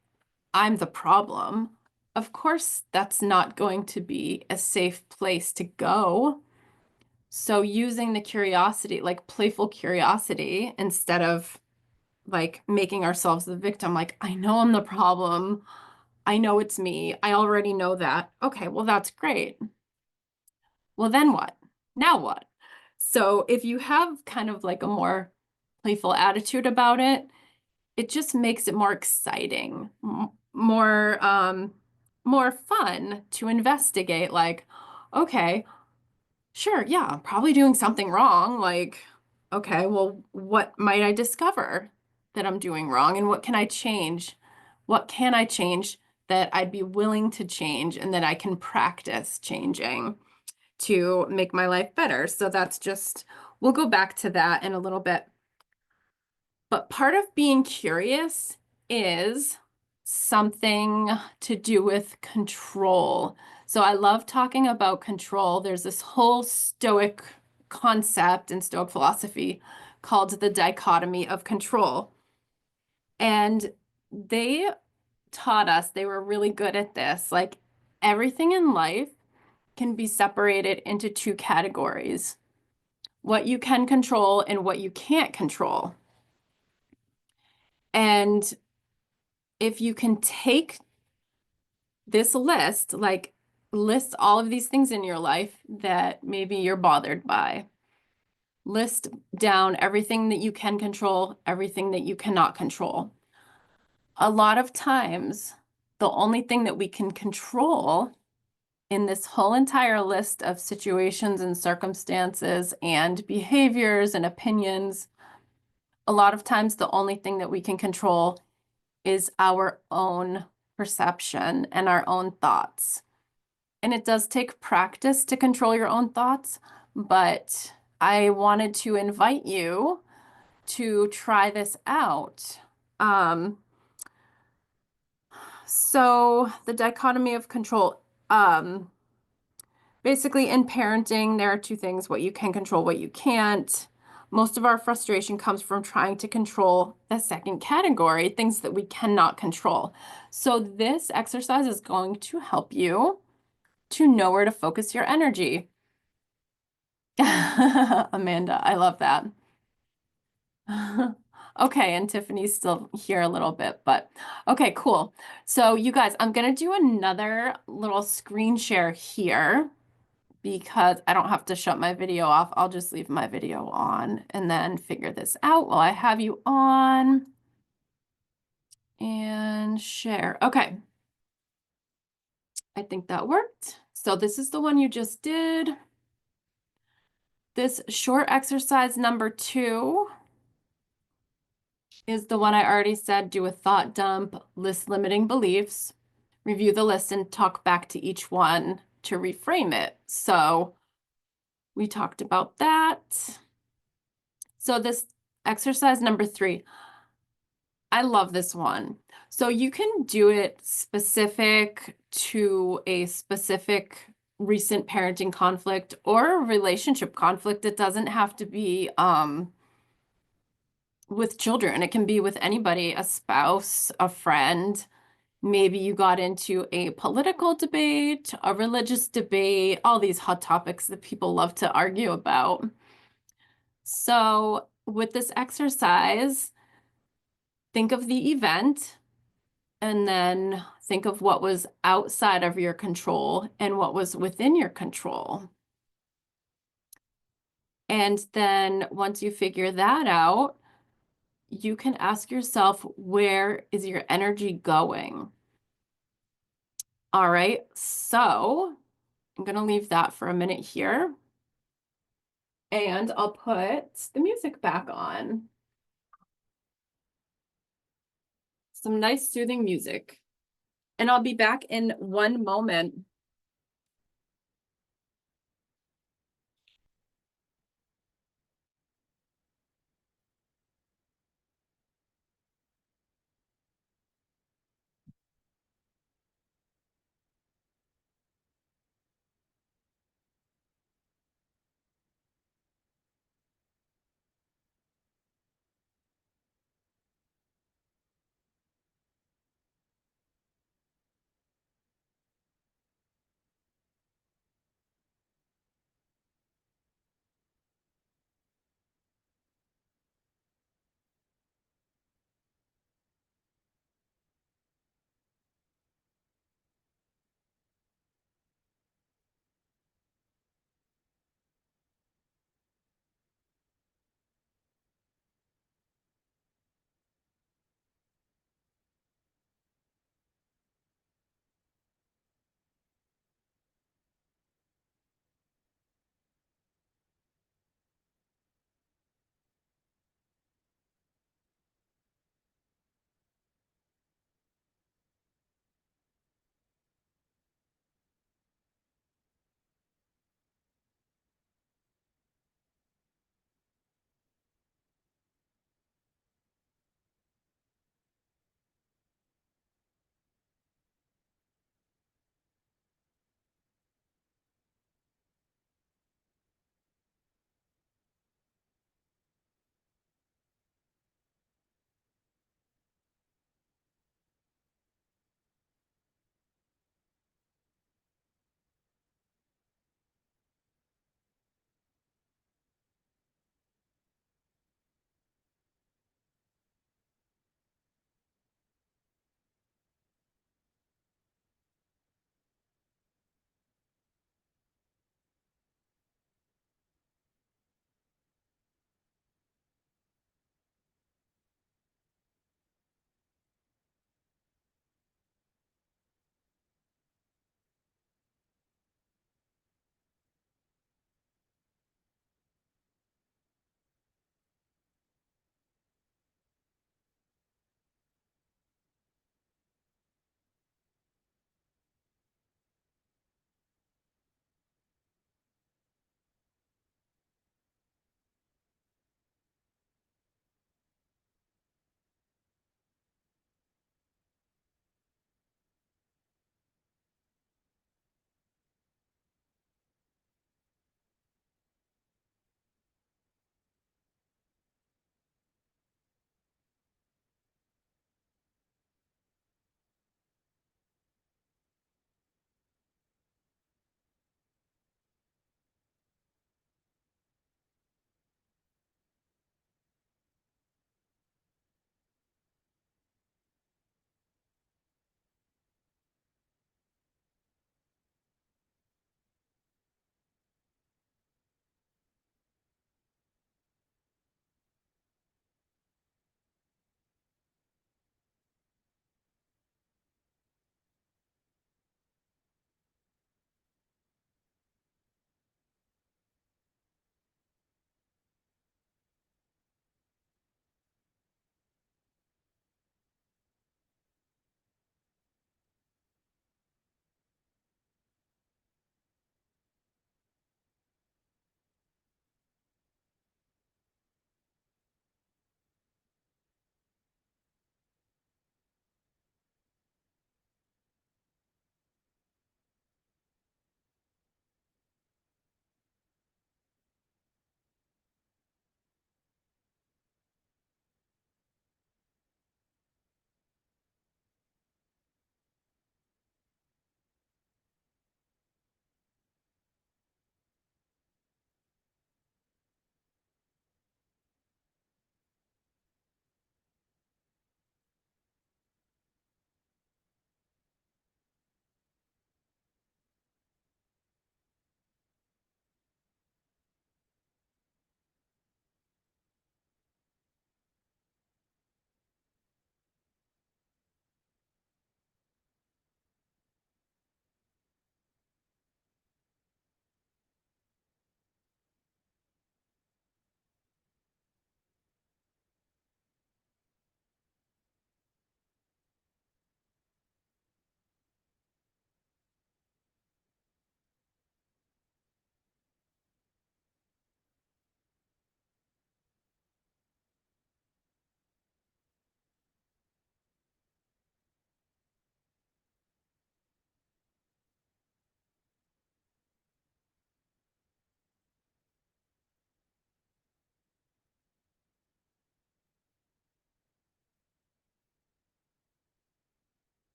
I'm the problem, of course, that's not going to be a safe place to go. So using the curiosity, like playful curiosity, instead of like making ourselves the victim, like, I know I'm the problem. I know it's me. I already know that. Okay, well, that's great. Well, then what? Now what? So if you have kind of like a more playful attitude about it, it just makes it more exciting, more fun to investigate. Like, okay, sure, yeah, I'm probably doing something wrong. Like, okay, well, what might I discover that I'm doing wrong, and what can I change? What can I change that I'd be willing to change and that I can practice changing to make my life better? So that's just, we'll go back to that in a little bit. But part of being curious is something to do with control. So I love talking about control. There's this whole stoic concept in stoic philosophy called the dichotomy of control. And they taught us, they were really good at this, like everything in life can be separated into two categories: what you can control and what you can't control. And if you can take this list, like list all of these things in your life that maybe you're bothered by, list down everything that you can control, everything that you cannot control. A lot of times, the only thing that we can control in this whole entire list of situations and circumstances and behaviors and opinions, a lot of times the only thing that we can control is our own perception and our own thoughts. And it does take practice to control your own thoughts, but I wanted to invite you to try this out. So the dichotomy of control, basically in parenting, there are two things: what you can control, what you can't. Most of our frustration comes from trying to control the second category, things that we cannot control. So this exercise is going to help you to know where to focus your energy. Amanda, I love that. Okay, and Tiffany's still here a little bit, but okay, cool. So you guys, I'm gonna do another little screen share here because I don't have to shut my video off. I'll just leave my video on and then figure this out while I have you on and share. Okay, I think that worked. So this is the one you just did. This short exercise number 2 is the one I already said: do a thought dump, list limiting beliefs, review the list, and talk back to each one to reframe it. So we talked about that. So this exercise number 3, I love this one. So you can do it specific to a specific recent parenting conflict or a relationship conflict. It doesn't have to be with children. It can be with anybody, a spouse, a friend. Maybe you got into a political debate, a religious debate, all these hot topics that people love to argue about. So with this exercise, think of the event And then think of what was outside of your control and what was within your control. And then once you figure that out, you can ask yourself, where is your energy going? All right, so I'm going to leave that for a minute here. And I'll put the music back on. Some nice soothing music. And I'll be back in one moment.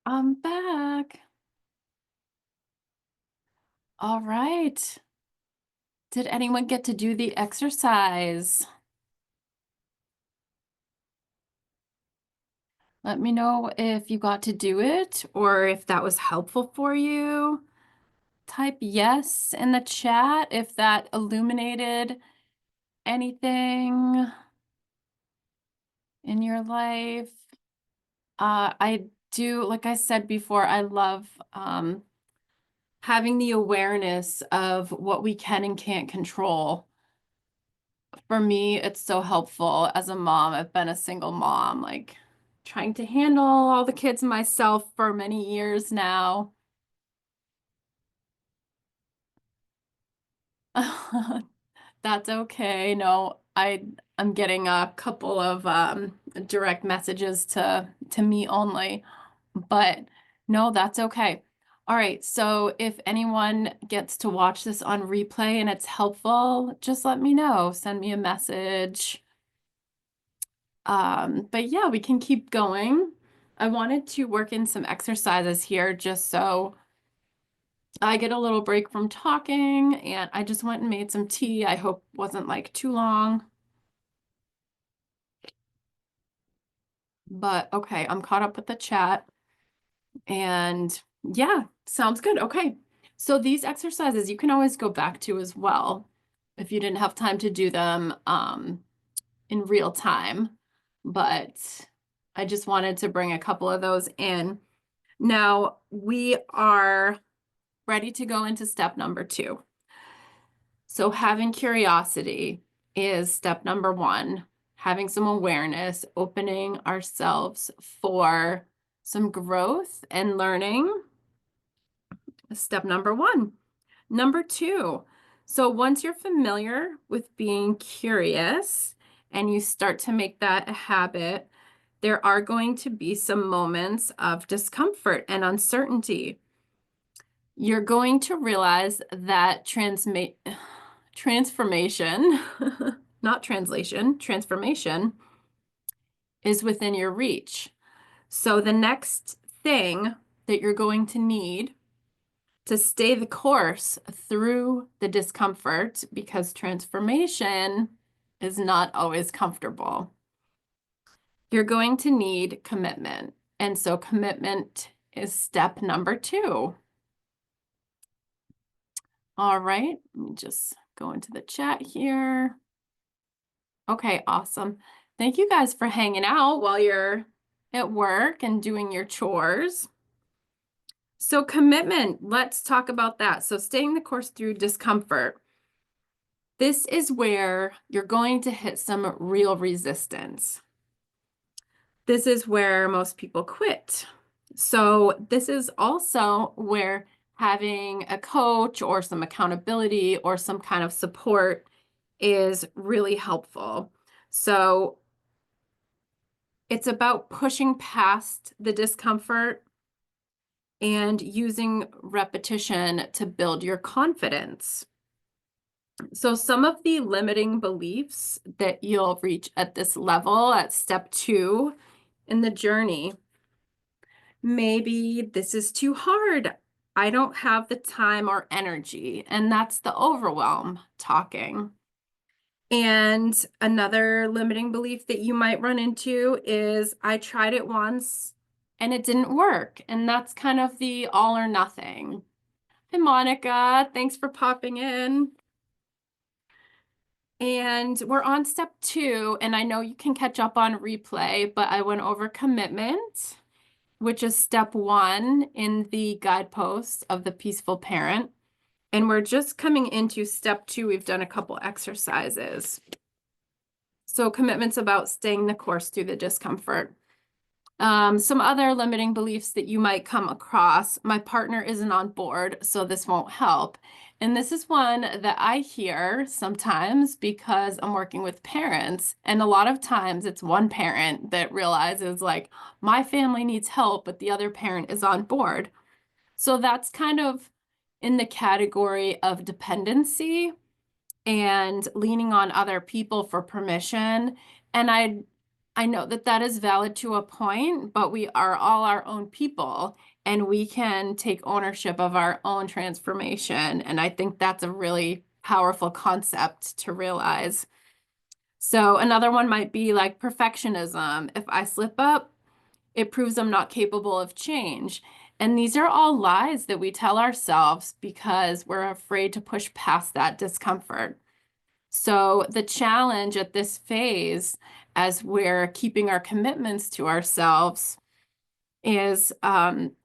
I'm back. All right. Did anyone get to do the exercise? Let me know if you got to do it or if that was helpful for you. Type yes in the chat if that illuminated anything in your life. I do, like I said before, I love having the awareness of what we can and can't control. For me, it's so helpful as a mom. I've been a single mom, like trying to handle all the kids myself for many years now. That's okay. No, I'm getting a couple of direct messages to me only, but no, that's okay. All right, so if anyone gets to watch this on replay and it's helpful, just let me know. Send me a message. But yeah, we can keep going. I wanted to work in some exercises here just so I get a little break from talking, and I just went and made some tea. I hope wasn't like too long. But okay, I'm caught up with the chat. And yeah, sounds good. Okay. So these exercises you can always go back to as well if you didn't have time to do them in real time. But I just wanted to bring a couple of those in. Now we are ready to go into step number 2. So having curiosity is step number 1. Having some awareness, opening ourselves for some growth and learning. Step number 1. Number 2. So once you're familiar with being curious and you start to make that a habit, there are going to be some moments of discomfort and uncertainty. You're going to realize that transformation, not translation, transformation is within your reach. So the next thing that you're going to need to stay the course through the discomfort, because transformation is not always comfortable, you're going to need commitment. And so commitment is step number 2. All right, let me just go into the chat here. Okay, awesome. Thank you guys for hanging out while you're at work and doing your chores. So commitment, let's talk about that. So staying the course through discomfort. This is where you're going to hit some real resistance. This is where most people quit. So this is also where having a coach or some accountability or some kind of support is really helpful. So it's about pushing past the discomfort and using repetition to build your confidence. So some of the limiting beliefs that you'll reach at this level, at step 2 in the journey, maybe this is too hard. I don't have the time or energy. And that's the overwhelm talking. And another limiting belief that you might run into is I tried it once and it didn't work. And that's kind of the all or nothing. Hi, Monica. Thanks for popping in. And we're on step 2, and I know you can catch up on replay, but I went over commitment, which is step 1 in the guideposts of the peaceful parent. And we're just coming into step 2. We've done a couple exercises. So commitment's about staying the course through the discomfort. Some other limiting beliefs that you might come across. My partner isn't on board, so this won't help. And this is one that I hear sometimes because I'm working with parents. And a lot of times it's one parent that realizes, like, my family needs help, but the other parent is on board. So that's kind of in the category of dependency and leaning on other people for permission. And I I know that that is valid to a point, but we are all our own people and we can take ownership of our own transformation. And I think that's a really powerful concept to realize. So another one might be like perfectionism. If I slip up, it proves I'm not capable of change. And these are all lies that we tell ourselves because we're afraid to push past that discomfort. So the challenge at this phase, as we're keeping our commitments to ourselves, is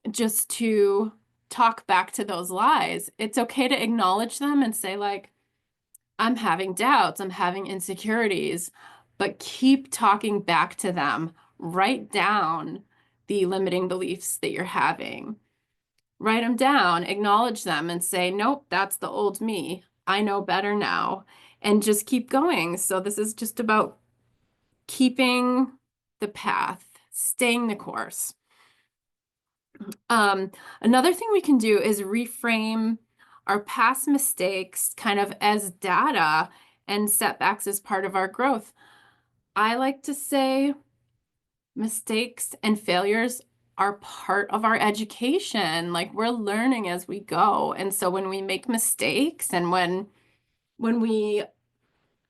just to talk back to those lies. It's okay to acknowledge them and say, like, I'm having doubts, I'm having insecurities, but keep talking back to them. Write down the limiting beliefs that you're having. Write them down, acknowledge them, and say, nope, that's the old me. I know better now. And just keep going. So this is just about keeping the path, staying the course. Another thing we can do is reframe our past mistakes kind of as data and setbacks as part of our growth. I like to say mistakes and failures are part of our education. Like we're learning as we go. And so when we make mistakes and when we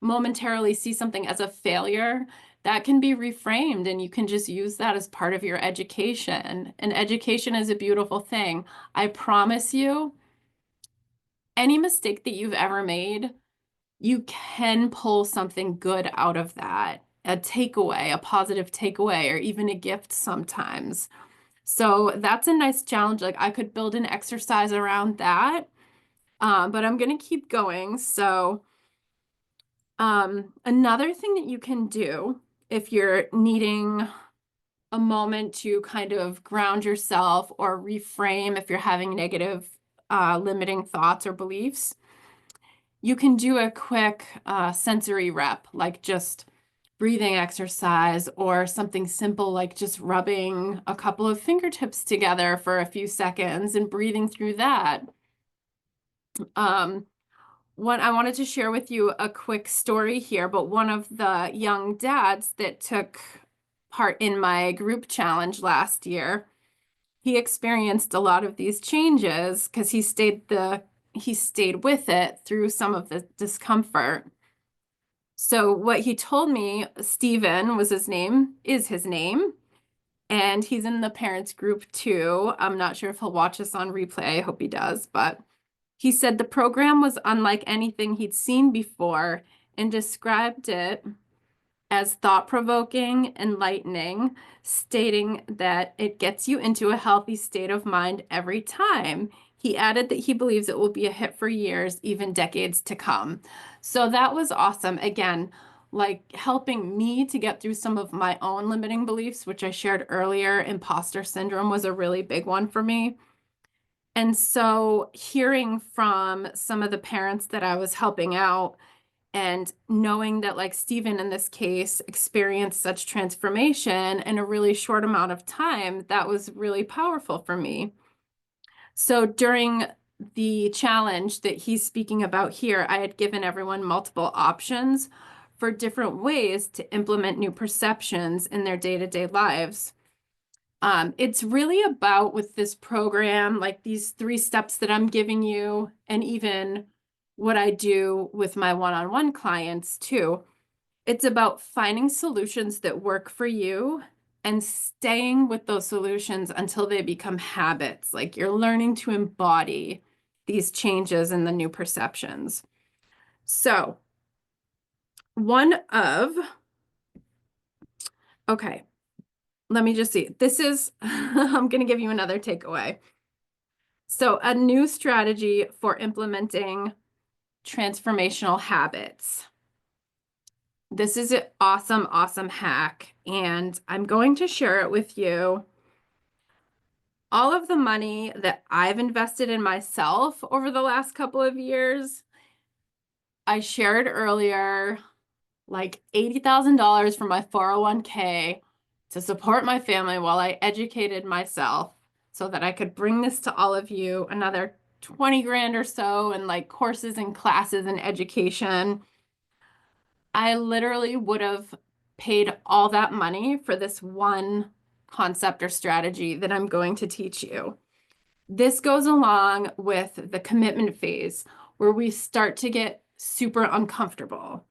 momentarily see something as a failure, that can be reframed and you can just use that as part of your education. And education is a beautiful thing. I promise you, any mistake that you've ever made, you can pull something good out of that, a takeaway, a positive takeaway, or even a gift sometimes. So that's a nice challenge. Like I could build an exercise around that, but I'm going to keep going. So another thing that you can do if you're needing a moment to kind of ground yourself or reframe if you're having negative limiting thoughts or beliefs, you can do a quick sensory rep, like just breathing exercise or something simple like just rubbing a couple of fingertips together for a few seconds and breathing through that. One, I wanted to share with you a quick story here, but one of the young dads that took part in my group challenge last year, he experienced a lot of these changes because he stayed with it through some of the discomfort. So what he told me, Stephen was his name, is his name, and he's in the parents group too. I'm not sure if he'll watch this on replay. I hope he does, but he said the program was unlike anything he'd seen before and described it as thought-provoking, enlightening, stating that it gets you into a healthy state of mind every time. He added that he believes it will be a hit for years, even decades to come. So that was awesome. Again, like helping me to get through some of my own limiting beliefs, which I shared earlier. Imposter syndrome was a really big one for me. And so hearing from some of the parents that I was helping out and knowing that like Stephen in this case experienced such transformation in a really short amount of time, that was really powerful for me. So during the challenge that he's speaking about here, I had given everyone multiple options for different ways to implement new perceptions in their day-to-day lives. It's really about with this program, like these 3 steps that I'm giving you, and even what I do with my one-on-one clients too. It's about finding solutions that work for you and staying with those solutions until they become habits. Like you're learning to embody these changes and the new perceptions. So okay, let me just see. This is, I'm going to give you another takeaway. So a new strategy for implementing transformational habits. This is an awesome, awesome hack, and I'm going to share it with you. All of the money that I've invested in myself over the last couple of years, I shared earlier, like $80,000 from my 401k to support my family while I educated myself so that I could bring this to all of you, another 20 grand or so in like courses and classes and education. I literally would have paid all that money for this one concept or strategy that I'm going to teach you. This goes along with the commitment phase where we start to get super uncomfortable.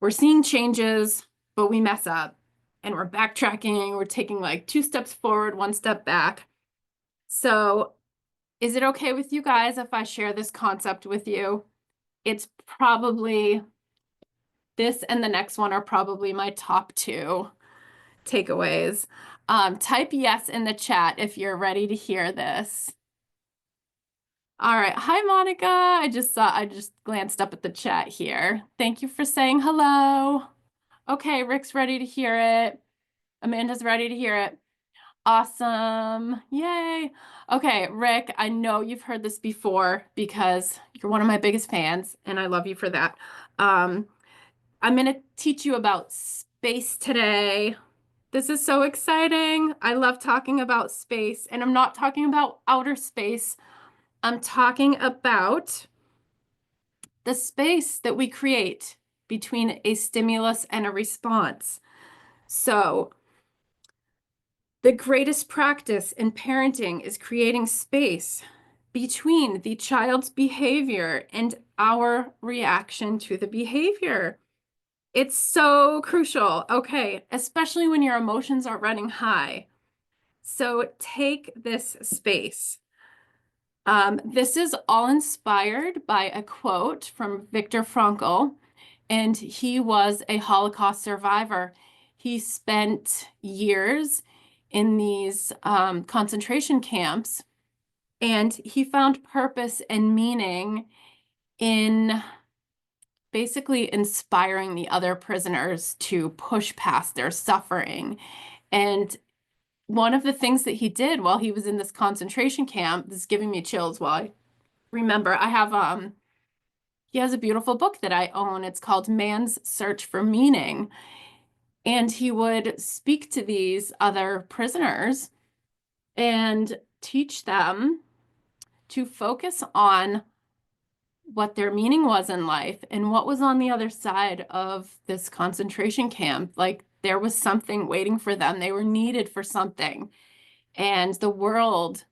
We're seeing changes, but we mess up and we're backtracking. We're taking like 2 steps forward, 1 step back. So is it okay with you guys if I share this concept with you? It's probably, this and the next one are probably my top 2 takeaways. Type yes in the chat if you're ready to hear this. All right. Hi, Monica. I just glanced up at the chat here. Thank you for saying hello. Okay, Rick's ready to hear it. Amanda's ready to hear it. Awesome. Yay. Okay, Rick, I know you've heard this before because you're one of my biggest fans, and I love you for that. I'm going to teach you about space today. This is so exciting. I love talking about space, and I'm not talking about outer space. I'm talking about the space that we create between a stimulus and a response. So, the greatest practice in parenting is creating space between the child's behavior and our reaction to the behavior. It's so crucial, okay, especially when your emotions are running high. So take this space. This is all inspired by a quote from Viktor Frankl, and he was a Holocaust survivor. He spent years in these concentration camps, and he found purpose and meaning in basically inspiring the other prisoners to push past their suffering. And one of the things that he did while he was in this concentration camp, this is giving me chills while I remember, I have he has a beautiful book that I own. It's called Man's Search for Meaning. And he would speak to these other prisoners and teach them to focus on what their meaning was in life and what was on the other side of this concentration camp. Like there was something waiting for them. They were needed for something. And the world,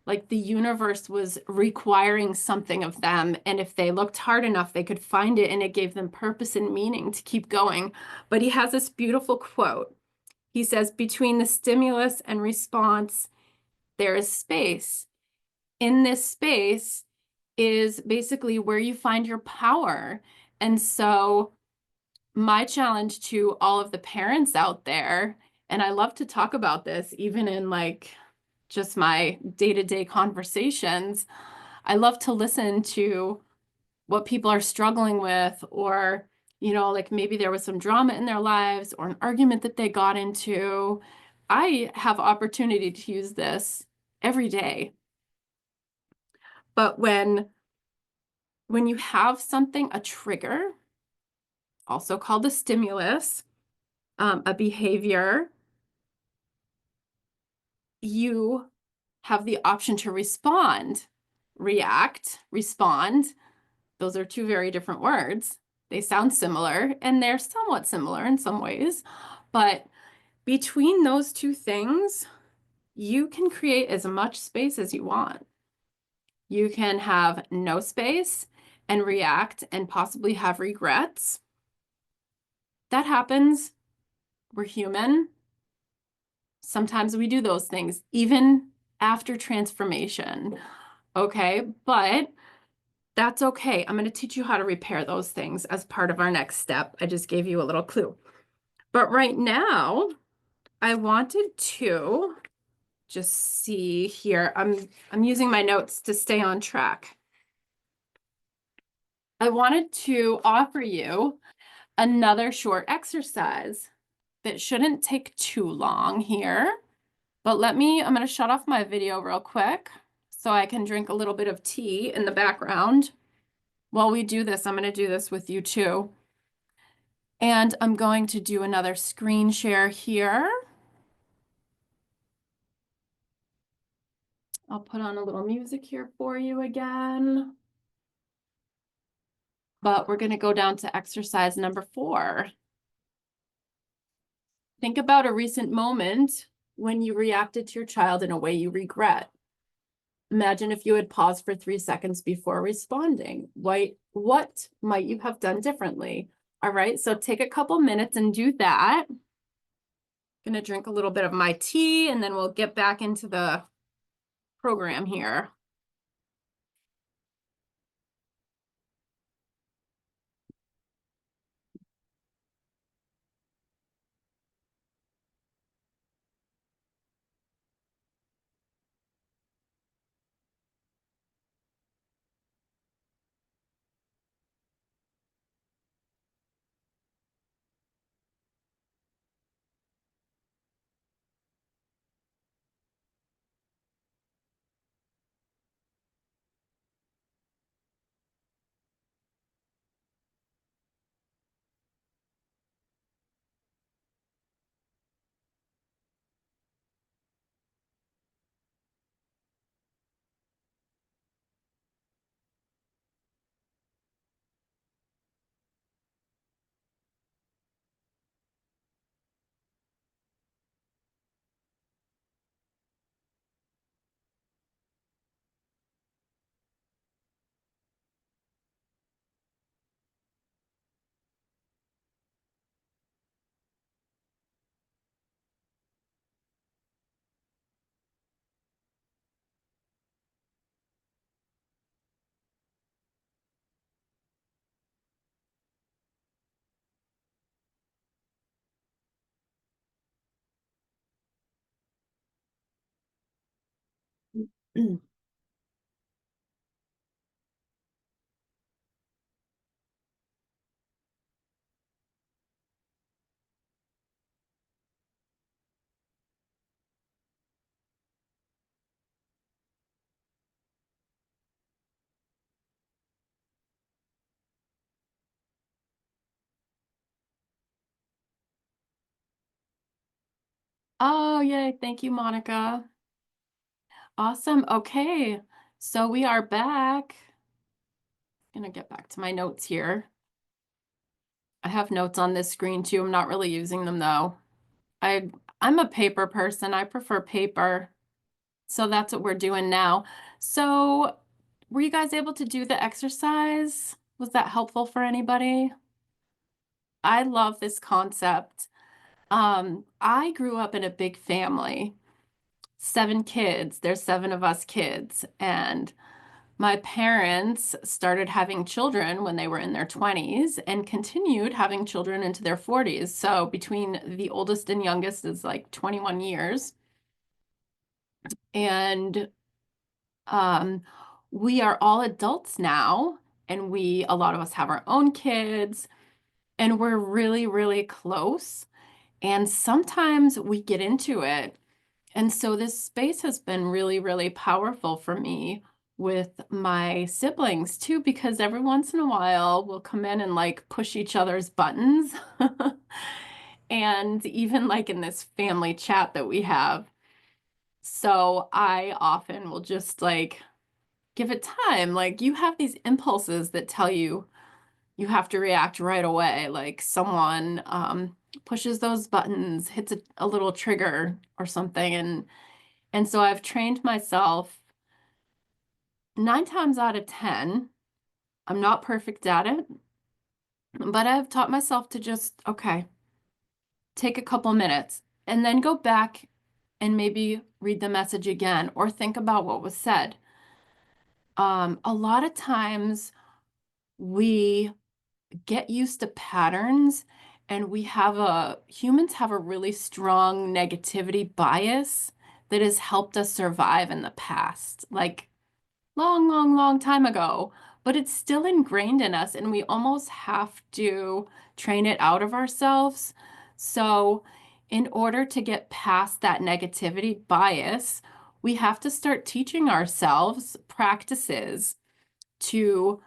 like the universe, was requiring something of them. And if they looked hard enough, they could find it, and it gave them purpose and meaning to keep going. But he has this beautiful quote. He says, between the stimulus and response, there is space. In this space is basically where you find your power. And so my challenge to all of the parents out there, and I love to talk about this even in like just my day-to-day conversations, I love to listen to what people are struggling with, or, you know, like maybe there was some drama in their lives or an argument that they got into. I have opportunity to use this every day. But when you have something, a trigger, also called a stimulus, a behavior, you have the option to respond, react, respond. Those are 2 very different words. They sound similar, and they're somewhat similar in some ways. But between those 2 things, you can create as much space as you want. You can have no space and react and possibly have regrets. That happens. We're human. Sometimes we do those things, even after transformation. Okay, but that's okay. I'm going to teach you how to repair those things as part of our next step. I just gave you a little clue. But right now, I wanted to just see here. I'm using my notes to stay on track. I wanted to offer you another short exercise that shouldn't take too long here. But I'm going to shut off my video real quick so I can drink a little bit of tea in the background. While we do this, I'm going to do this with you too. And I'm going to do another screen share here. I'll put on a little music here for you again. But we're going to go down to exercise number 4. Think about a recent moment when you reacted to your child in a way you regret. Imagine if you had paused for 3 seconds before responding. What might you have done differently? All right, so take a couple minutes and do that. Gonna drink a little bit of my tea and then we'll get back into the program here. Oh, yay. Thank you, Monica. Awesome. Okay. So we are back. Gonna get back to my notes here. I have notes on this screen too. I'm not really using them though. I I'm a paper person. I prefer paper. So that's what we're doing now. So were you guys able to do the exercise? Was that helpful for anybody? I love this concept. I grew up in a big family, 7 kids. There's 7 of us kids. And my parents started having children when they were in their 20s and continued having children into their 40s. So between the oldest and youngest is like 21 years. And um, we are all adults now, and a lot of us have our own kids, and we're really, really close. And sometimes we get into it. And so this space has been really, really powerful for me with my siblings too, because every once in a while we'll come in and like push each other's buttons. And even like in this family chat that we have. So I often will just like give it time. Like you have these impulses that tell you you have to react right away. Like someone pushes those buttons, hits a little trigger or something. And so I've trained myself 9 times out of 10. I'm not perfect at it, but I've taught myself to just, okay, take a couple minutes and then go back and maybe read the message again or think about what was said. A lot of times we get used to patterns, and humans have a really strong negativity bias that has helped us survive in the past. Like long, long, long time ago, but it's still ingrained in us and we almost have to train it out of ourselves. So, in order to get past that negativity bias, we have to start teaching ourselves practices to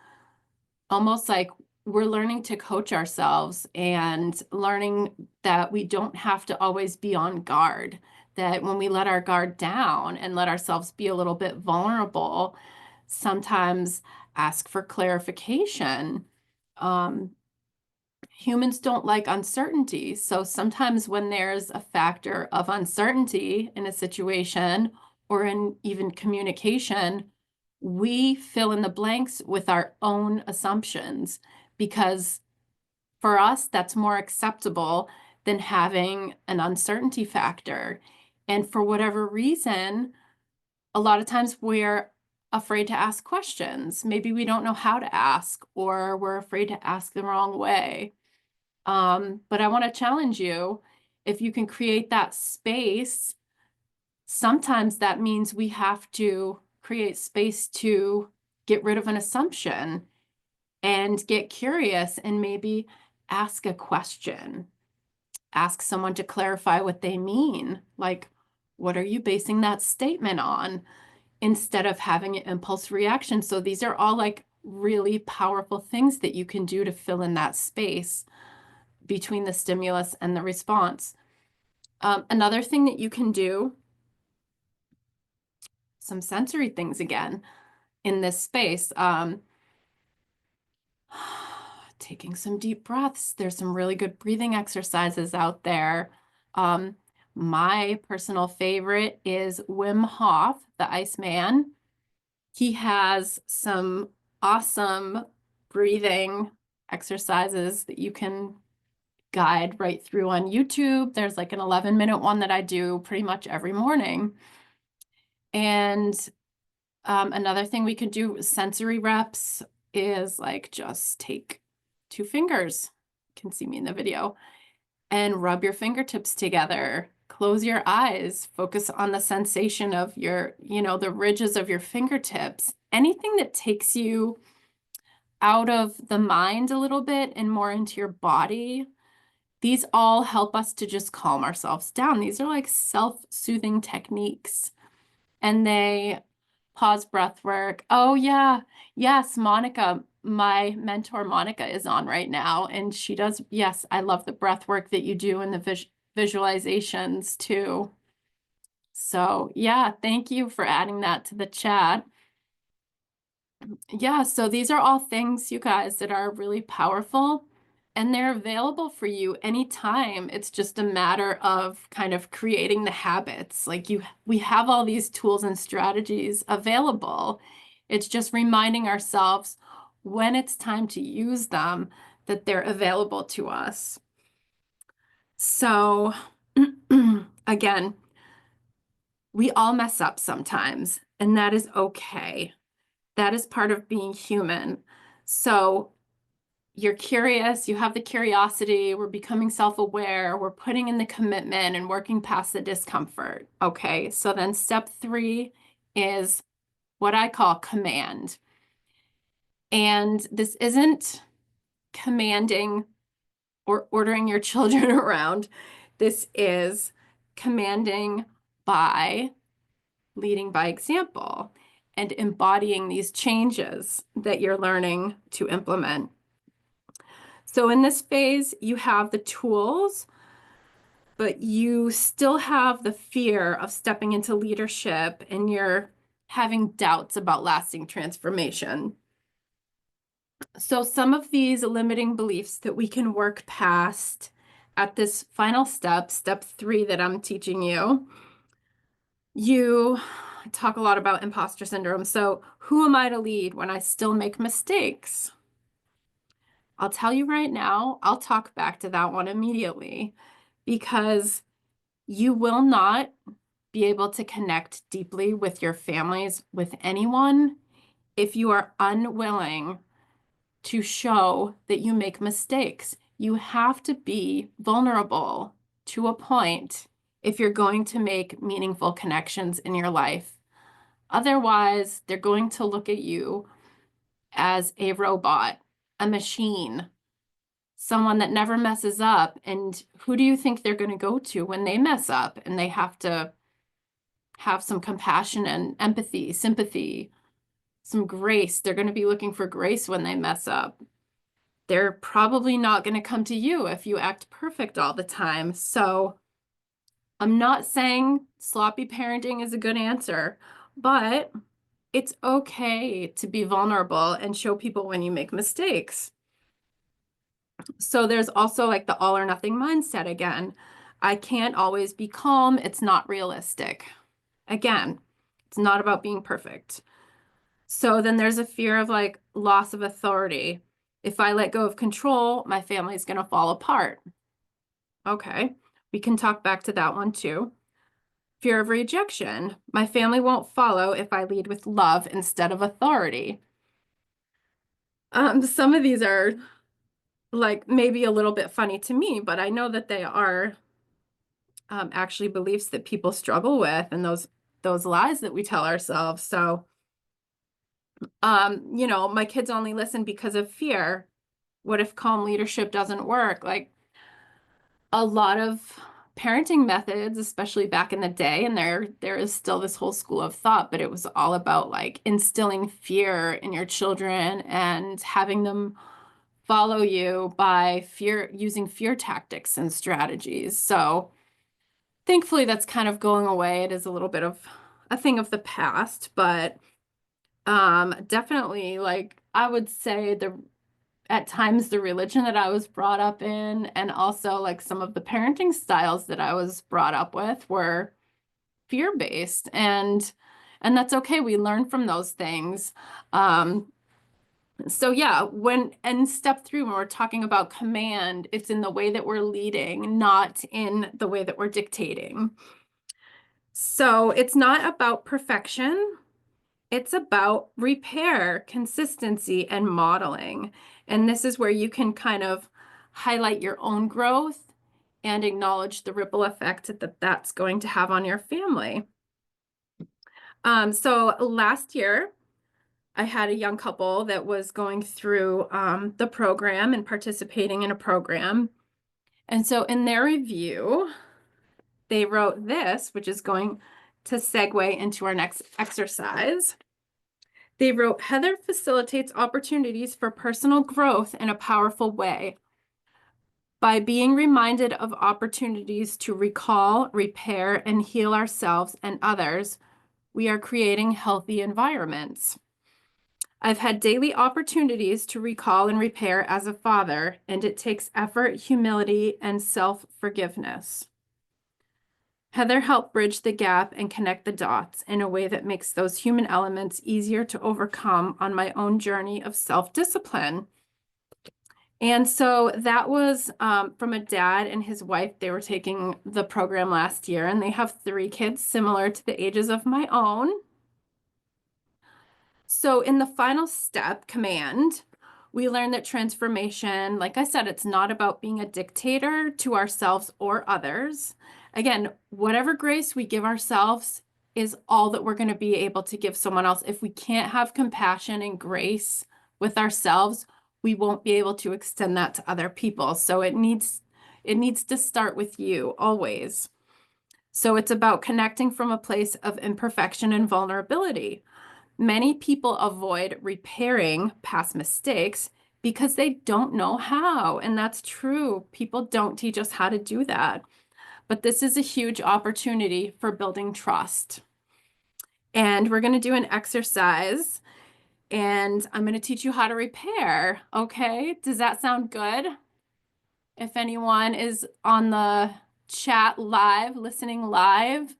almost like we're learning to coach ourselves and learning that we don't have to always be on guard. That when we let our guard down and let ourselves be a little bit vulnerable, sometimes ask for clarification. Um, humans don't like uncertainty. So sometimes when there's a factor of uncertainty in a situation or in even communication, we fill in the blanks with our own assumptions because for us, that's more acceptable than having an uncertainty factor. And for whatever reason, a lot of times we're afraid to ask questions. Maybe we don't know how to ask, or we're afraid to ask the wrong way. But I want to challenge you, if you can create that space, sometimes that means we have to create space to get rid of an assumption and get curious and maybe ask a question. Ask someone to clarify what they mean. Like, what are you basing that statement on? Instead of having an impulse reaction. So these are all like really powerful things that you can do to fill in that space between the stimulus and the response. Another thing that you can do, some sensory things again in this space. Taking some deep breaths. There's some really good breathing exercises out there. My personal favorite is Wim Hof, the Iceman. He has some awesome breathing exercises that you can guide right through on YouTube. There's like an 11-minute one that I do pretty much every morning. And another thing we could do sensory reps is like just take 2 fingers, you can see me in the video, and rub your fingertips together. Close your eyes, focus on the sensation of your, the ridges of your fingertips. Anything that takes you out of the mind a little bit and more into your body. These all help us to just calm ourselves down. These are like self-soothing techniques. And they pause breath work. Oh, yeah. Yes, Monica, my mentor Monica is on right now. And she does, yes, I love the breath work that you do and the visualizations too. So yeah, thank you for adding that to the chat. Yeah, so these are all things, you guys, that are really powerful and they're available for you anytime. It's just a matter of kind of creating the habits. Like we have all these tools and strategies available. It's just reminding ourselves when it's time to use them that they're available to us. So again, we all mess up sometimes, and that is okay. That is part of being human. So you're curious, you have the curiosity, we're becoming self-aware, we're putting in the commitment and working past the discomfort. Okay, so then step 3 is what I call command. And this isn't commanding or ordering your children around. This is commanding by leading by example and embodying these changes that you're learning to implement. So in this phase, you have the tools, but you still have the fear of stepping into leadership and you're having doubts about lasting transformation. So some of these limiting beliefs that we can work past at this final step, step 3 that I'm teaching you, you talk a lot about imposter syndrome. So who am I to lead when I still make mistakes? I'll tell you right now, I'll talk back to that one immediately because you will not be able to connect deeply with your families, with anyone, if you are unwilling to show that you make mistakes. You have to be vulnerable to a point if you're going to make meaningful connections in your life. Otherwise, they're going to look at you as a robot, a machine, someone that never messes up. And who do you think they're going to go to when they mess up and they have to have some compassion and empathy, sympathy, some grace? They're going to be looking for grace when they mess up. They're probably not going to come to you if you act perfect all the time. So I'm not saying sloppy parenting is a good answer, but it's okay to be vulnerable and show people when you make mistakes. So there's also like the all or nothing mindset again. I can't always be calm. It's not realistic. Again, it's not about being perfect. So then there's a fear of like loss of authority. If I let go of control, my family's going to fall apart. Okay, we can talk back to that one too. Fear of rejection. My family won't follow if I lead with love instead of authority. Some of these are like maybe a little bit funny to me, but I know that they are actually beliefs that people struggle with and those lies that we tell ourselves. So, my kids only listen because of fear. What if calm leadership doesn't work? Like a lot of parenting methods, especially back in the day, and there is still this whole school of thought, but it was all about like instilling fear in your children and having them follow you by fear, using fear tactics and strategies. So thankfully that's kind of going away. It is a little bit of a thing of the past, but definitely like I would say the at times the religion that I was brought up in and also like some of the parenting styles that I was brought up with were fear-based and that's okay. We learn from those things. So yeah, when step three, when we're talking about command, it's in the way that we're leading, not in the way that we're dictating. So it's not about perfection. It's about repair, consistency, and modeling. And this is where you can kind of highlight your own growth and acknowledge the ripple effect that that's going to have on your family. So last year, I had a young couple that was going through the program and participating in a program. And so in their review, they wrote this, which is going to segue into our next exercise. They wrote, Heather facilitates opportunities for personal growth in a powerful way. By being reminded of opportunities to recall, repair, and heal ourselves and others, we are creating healthy environments. I've had daily opportunities to recall and repair as a father, and it takes effort, humility, and self-forgiveness. Heather helped bridge the gap and connect the dots in a way that makes those human elements easier to overcome on my own journey of self-discipline. And so that was from a dad and his wife. They were taking the program last year, and they have 3 kids similar to the ages of my own. So in the final step, command, we learned that transformation, like I said, it's not about being a dictator to ourselves or others. Again, whatever grace we give ourselves is all that we're going to be able to give someone else. If we can't have compassion and grace with ourselves, we won't be able to extend that to other people. So it needs to start with you always. So it's about connecting from a place of imperfection and vulnerability. Many people avoid repairing past mistakes because they don't know how. And that's true. People don't teach us how to do that. But this is a huge opportunity for building trust. And we're going to do an exercise and I'm going to teach you how to repair. Okay. Does that sound good? If anyone is on the chat live, listening live,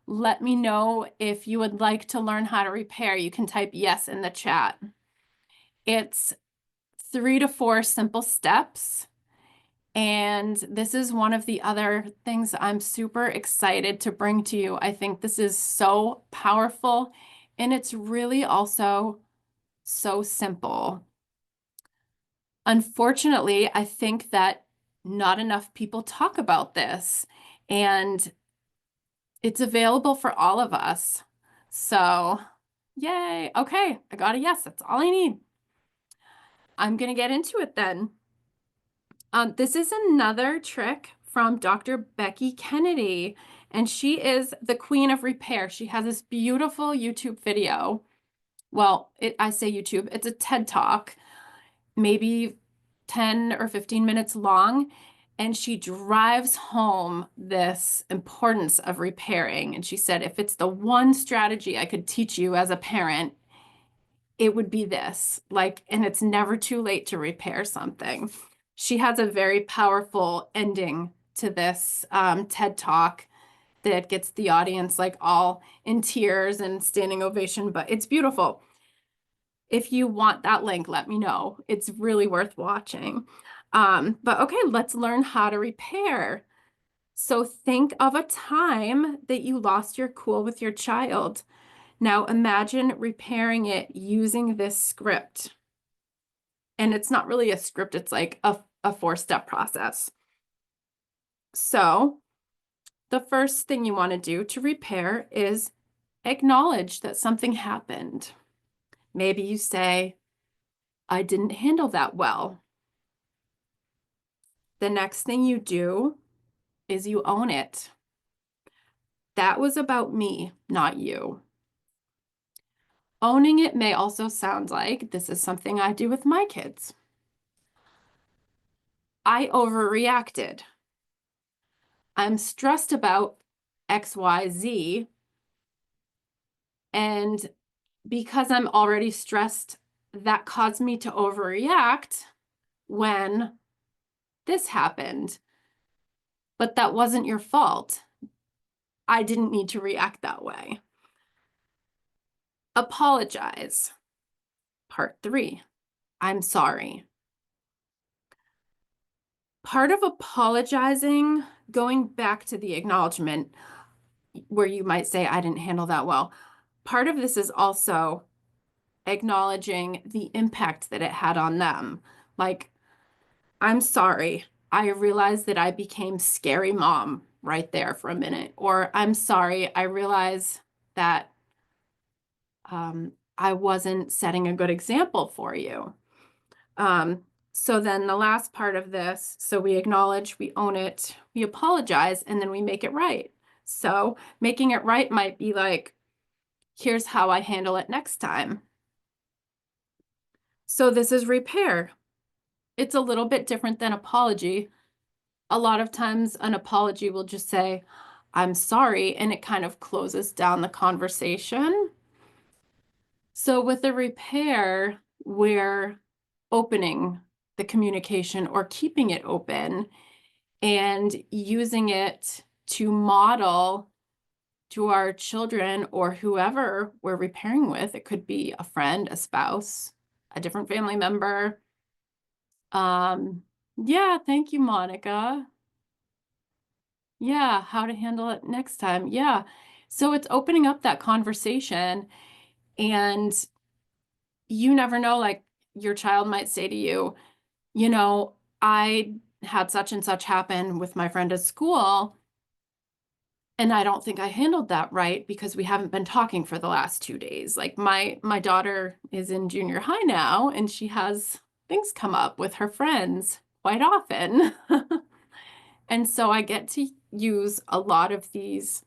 let me know if you would like to learn how to repair. You can type yes in the chat. It's 3 to 4 simple steps. And this is one of the other things I'm super excited to bring to you. I think this is so powerful and it's really also so simple. Unfortunately, I think that not enough people talk about this and it's available for all of us. So, yay. Okay, I got a yes. That's all I need. I'm going to get into it then. This is another trick from Dr. Becky Kennedy, and she is the queen of repair. She has this beautiful YouTube video. Well, I say YouTube, it's a TED Talk, maybe 10 or 15 minutes long, and she drives home this importance of repairing. And she said, if it's the one strategy I could teach you as a parent, it would be this. Like, and it's never too late to repair something. She has a very powerful ending to this TED Talk that gets the audience like all in tears and standing ovation, but it's beautiful. If you want that link, let me know. It's really worth watching. But okay, let's learn how to repair. So think of a time that you lost your cool with your child. Now imagine repairing it using this script. And it's not really a script, it's like a four-step process. So the first thing you want to do to repair is acknowledge that something happened. Maybe you say, I didn't handle that well. The next thing you do is you own it. That was about me, not you. Owning it may also sound like this is something I do with my kids. I overreacted. I'm stressed about XYZ, and because I'm already stressed, that caused me to overreact when this happened. But that wasn't your fault. I didn't need to react that way. Apologize. Part 3. I'm sorry. Part of apologizing, going back to the acknowledgement where you might say, I didn't handle that well. Part of this is also acknowledging the impact that it had on them. Like, I'm sorry. I realized that I became scary mom right there for a minute. Or I'm sorry. I realized that I wasn't setting a good example for you. So then the last part of this, so we acknowledge, we own it, we apologize, and then we make it right. So making it right might be like, here's how I handle it next time. So this is repair. It's a little bit different than apology. A lot of times an apology will just say, I'm sorry, and it kind of closes down the conversation. So with a repair, we're opening the communication or keeping it open and using it to model to our children or whoever we're repairing with. It could be a friend, a spouse, a different family member. Yeah, thank you, Monica. Yeah, how to handle it next time. Yeah. So it's opening up that conversation, and you never know, like your child might say to you, you know, I had such and such happen with my friend at school, and I don't think I handled that right because we haven't been talking for the last 2 days. Like my daughter is in junior high now, and she has things come up with her friends quite often. And so I get to use a lot of these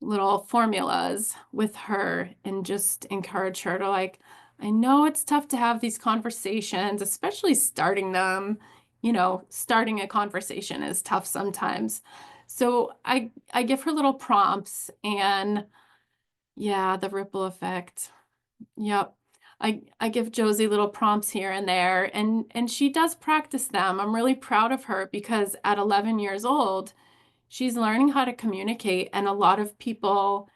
little formulas with her and just encourage her to like, I know it's tough to have these conversations, especially starting them. You know, starting a conversation is tough sometimes. So I give her little prompts, and yeah, the ripple effect. Yep. I give Josie little prompts here and there, and she does practice them. I'm really proud of her because at 11 years old, she's learning how to communicate, and a lot of people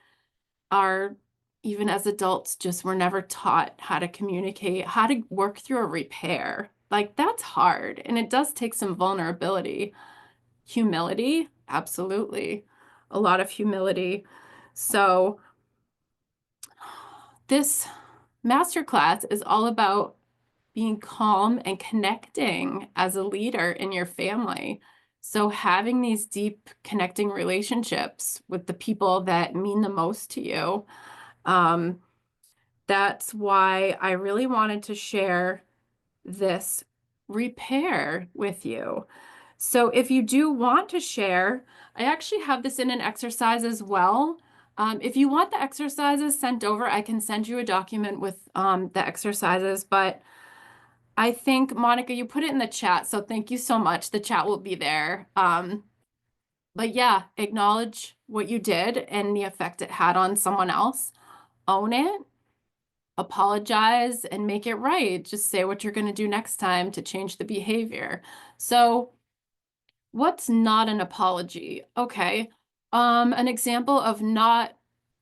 are, even as adults, just were never taught how to communicate, how to work through a repair. Like that's hard, and it does take some vulnerability. Humility, absolutely. A lot of humility. So this masterclass is all about being calm and connecting as a leader in your family. So having these deep connecting relationships with the people that mean the most to you. That's why I really wanted to share this repair with you. So if you do want to share, I actually have this in an exercise as well. If you want the exercises sent over, I can send you a document with the exercises, but I think, Monica, you put it in the chat, so thank you so much. The chat will be there. But yeah, acknowledge what you did and the effect it had on someone else. Own it. apologize and make it right. Just say what you're going to do next time to change the behavior. So, what's not an apology? Okay. An example of not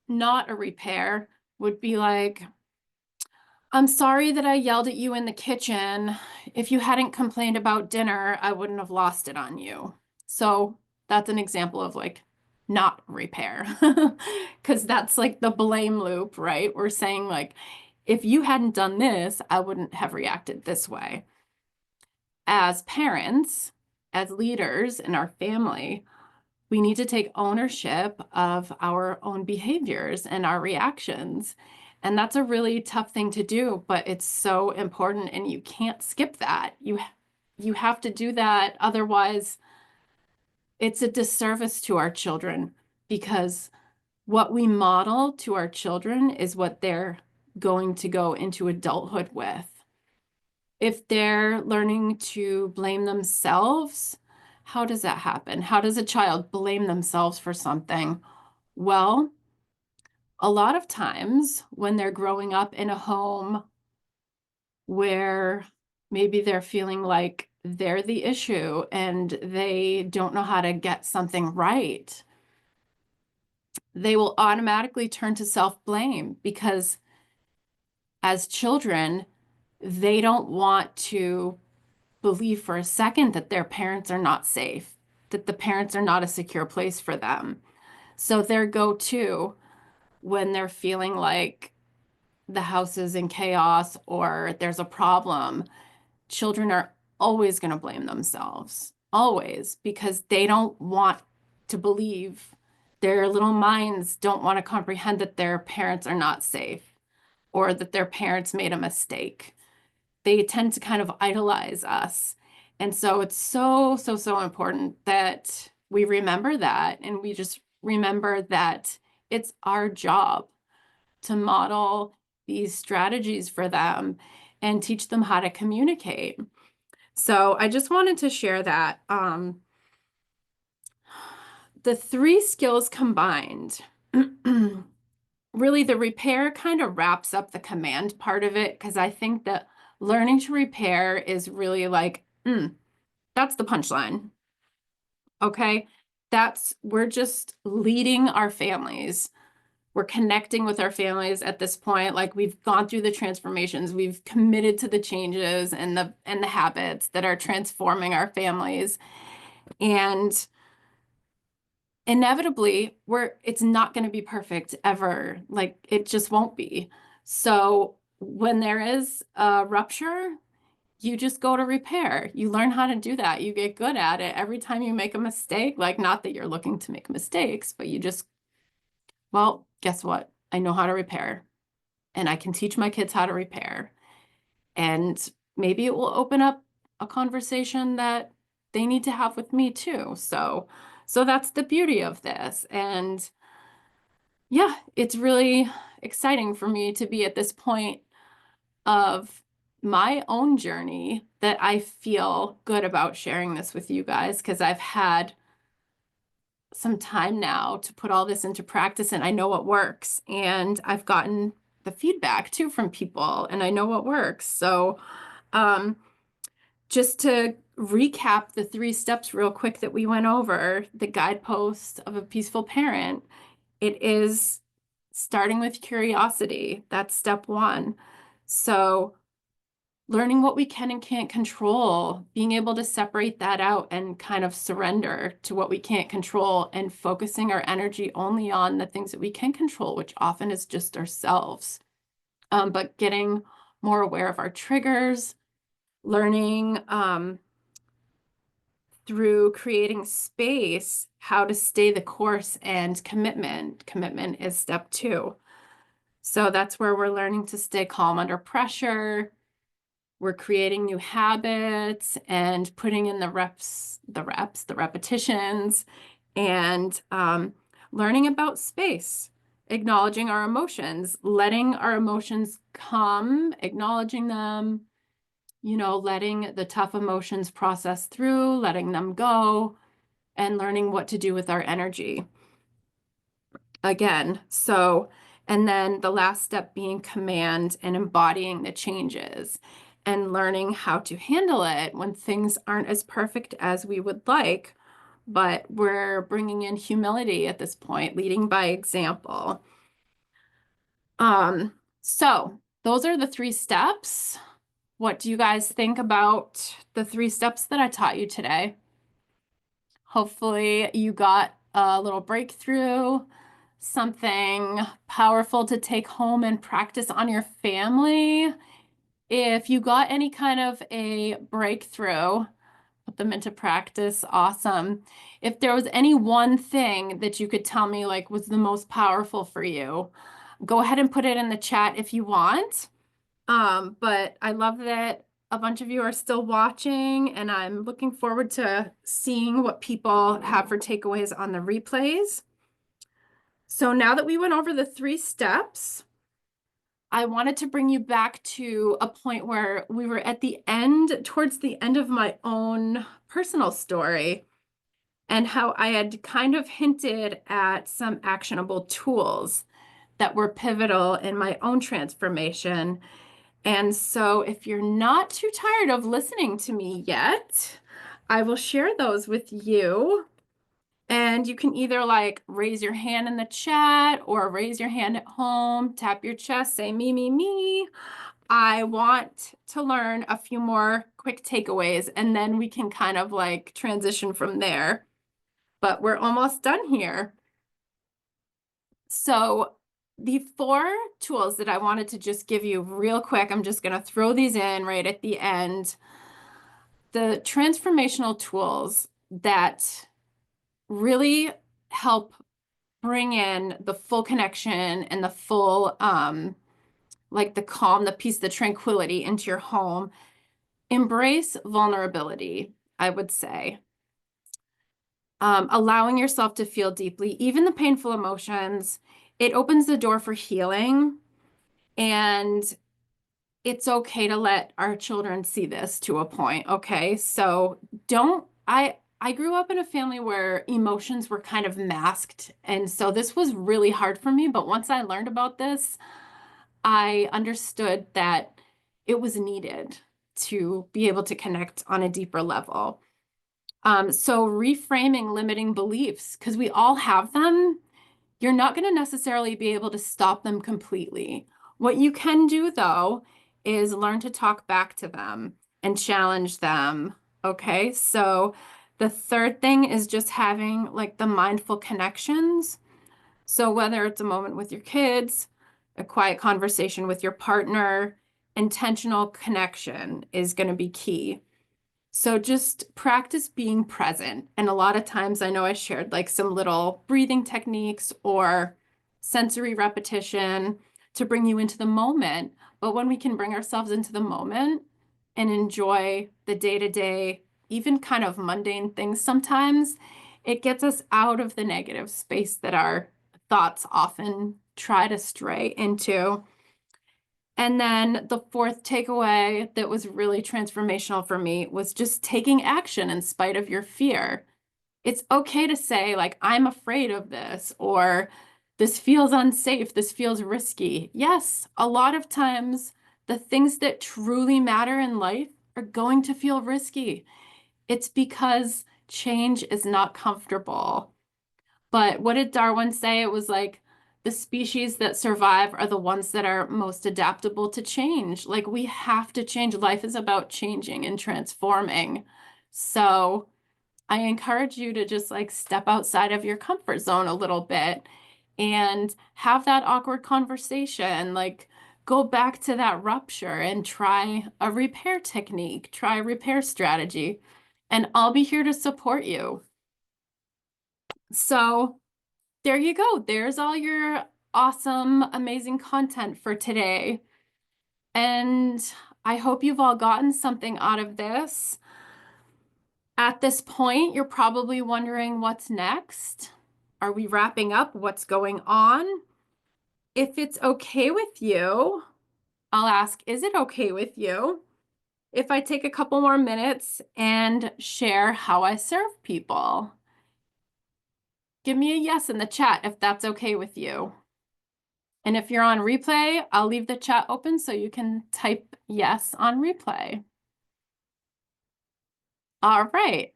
a repair would be like, I'm sorry that I yelled at you in the kitchen. If you hadn't complained about dinner, I wouldn't have lost it on you. So that's an example of like not repair. Because that's like the blame loop, right? We're saying like, if you hadn't done this, I wouldn't have reacted this way. As parents, as leaders in our family, we need to take ownership of our own behaviors and our reactions. And that's a really tough thing to do, but it's so important and you can't skip that. You have to do that. Otherwise, it's a disservice to our children because what we model to our children is what they're going to go into adulthood with. If they're learning to blame themselves, how does that happen? How does a child blame themselves for something? Well, a lot of times when they're growing up in a home where maybe they're feeling like they're the issue and they don't know how to get something right, they will automatically turn to self-blame because as children, they don't want to believe for a second that their parents are not safe, that the parents are not a secure place for them. So their go-to when they're feeling like the house is in chaos or there's a problem, children are always going to blame themselves, always, because they don't want to believe. Their little minds don't want to comprehend that their parents are not safe or that their parents made a mistake. They tend to kind of idolize us. And so it's so, so, so important that we remember that and we just remember that it's our job to model these strategies for them and teach them how to communicate. So I just wanted to share that. The three skills combined, really the repair kind of wraps up the command part of it because I think that learning to repair is really like, that's the punchline. Okay. We're just leading our families. We're connecting with our families at this point. Like we've gone through the transformations, we've committed to the changes and the habits that are transforming our families. And inevitably, it's not going to be perfect ever. Like it just won't be. So when there is a rupture, you just go to repair. You learn how to do that. You get good at it. Every time you make a mistake, like not that you're looking to make mistakes, but you just, well, guess what? I know how to repair and I can teach my kids how to repair. And maybe it will open up a conversation that they need to have with me too. So that's the beauty of this. And yeah, it's really exciting for me to be at this point of my own journey that I feel good about sharing this with you guys because I've had some time now to put all this into practice and I know what works. And I've gotten the feedback too from people and I know what works. So just to recap the 3 steps real quick that we went over, the guideposts of a peaceful parent, it is starting with curiosity. That's step 1. So learning what we can and can't control, being able to separate that out and kind of surrender to what we can't control and focusing our energy only on the things that we can control, which often is just ourselves. But getting more aware of our triggers, learning through creating space, how to stay the course and commitment. Commitment is step 2. So that's where we're learning to stay calm under pressure. We're creating new habits and putting in the repetitions, and learning about space, acknowledging our emotions, letting our emotions come, acknowledging them, letting the tough emotions process through, letting them go, and learning what to do with our energy. Again, so And then the last step being command and embodying the changes and learning how to handle it when things aren't as perfect as we would like, but we're bringing in humility at this point, leading by example. So those are the 3 steps. What do you guys think about the 3 steps that I taught you today? Hopefully you got a little breakthrough, something powerful to take home and practice on your family. If you got any kind of a breakthrough, put them into practice, awesome. If there was any one thing that you could tell me like was the most powerful for you, go ahead and put it in the chat if you want. But I love that a bunch of you are still watching, and I'm looking forward to seeing what people have for takeaways on the replays. So now that we went over the 3 steps, I wanted to bring you back to a point where we were at the end, towards the end of my own personal story, and how I had kind of hinted at some actionable tools that were pivotal in my own transformation. And so if you're not too tired of listening to me yet, I will share those with you. And you can either like raise your hand in the chat or raise your hand at home, tap your chest, say me, me, me. I want to learn a few more quick takeaways, and then we can kind of like transition from there. But we're almost done here. So the 4 tools that I wanted to just give you real quick, I'm just going to throw these in right at the end. The transformational tools that really help bring in the full connection and the full, like the calm, the peace, the tranquility into your home. Embrace vulnerability, I would say. Allowing yourself to feel deeply, even the painful emotions. It opens the door for healing. And it's okay to let our children see this to a point, okay? So I grew up in a family where emotions were kind of masked, and so this was really hard for me, but once I learned about this, I understood that it was needed to be able to connect on a deeper level. So reframing limiting beliefs, because we all have them. You're not going to necessarily be able to stop them completely. What you can do, though, is learn to talk back to them and challenge them. Okay, so the third thing is just having like the mindful connections. So whether it's a moment with your kids, a quiet conversation with your partner, intentional connection is going to be key. So just practice being present. And a lot of times I know I shared like some little breathing techniques or sensory repetition to bring you into the moment. But when we can bring ourselves into the moment and enjoy the day-to-day, even kind of mundane things sometimes, it gets us out of the negative space that our thoughts often try to stray into. And then the 4th takeaway that was really transformational for me was just taking action in spite of your fear. It's okay to say, like, I'm afraid of this, or this feels unsafe, this feels risky. Yes, a lot of times the things that truly matter in life are going to feel risky. It's because change is not comfortable. But what did Darwin say? It was like the species that survive are the ones that are most adaptable to change. Like we have to change. Life is about changing and transforming. So I encourage you to just like step outside of your comfort zone a little bit and have that awkward conversation. Like go back to that rupture and try a repair technique, try a repair strategy, and I'll be here to support you. So there you go. There's all your awesome, amazing content for today. And I hope you've all gotten something out of this. At this point, you're probably wondering what's next. Are we wrapping up? What's going on? If it's okay with you, I'll ask, is it okay with you if I take a couple more minutes and share how I serve people? Give me a yes in the chat if that's okay with you. And if you're on replay, I'll leave the chat open so you can type yes on replay. All right.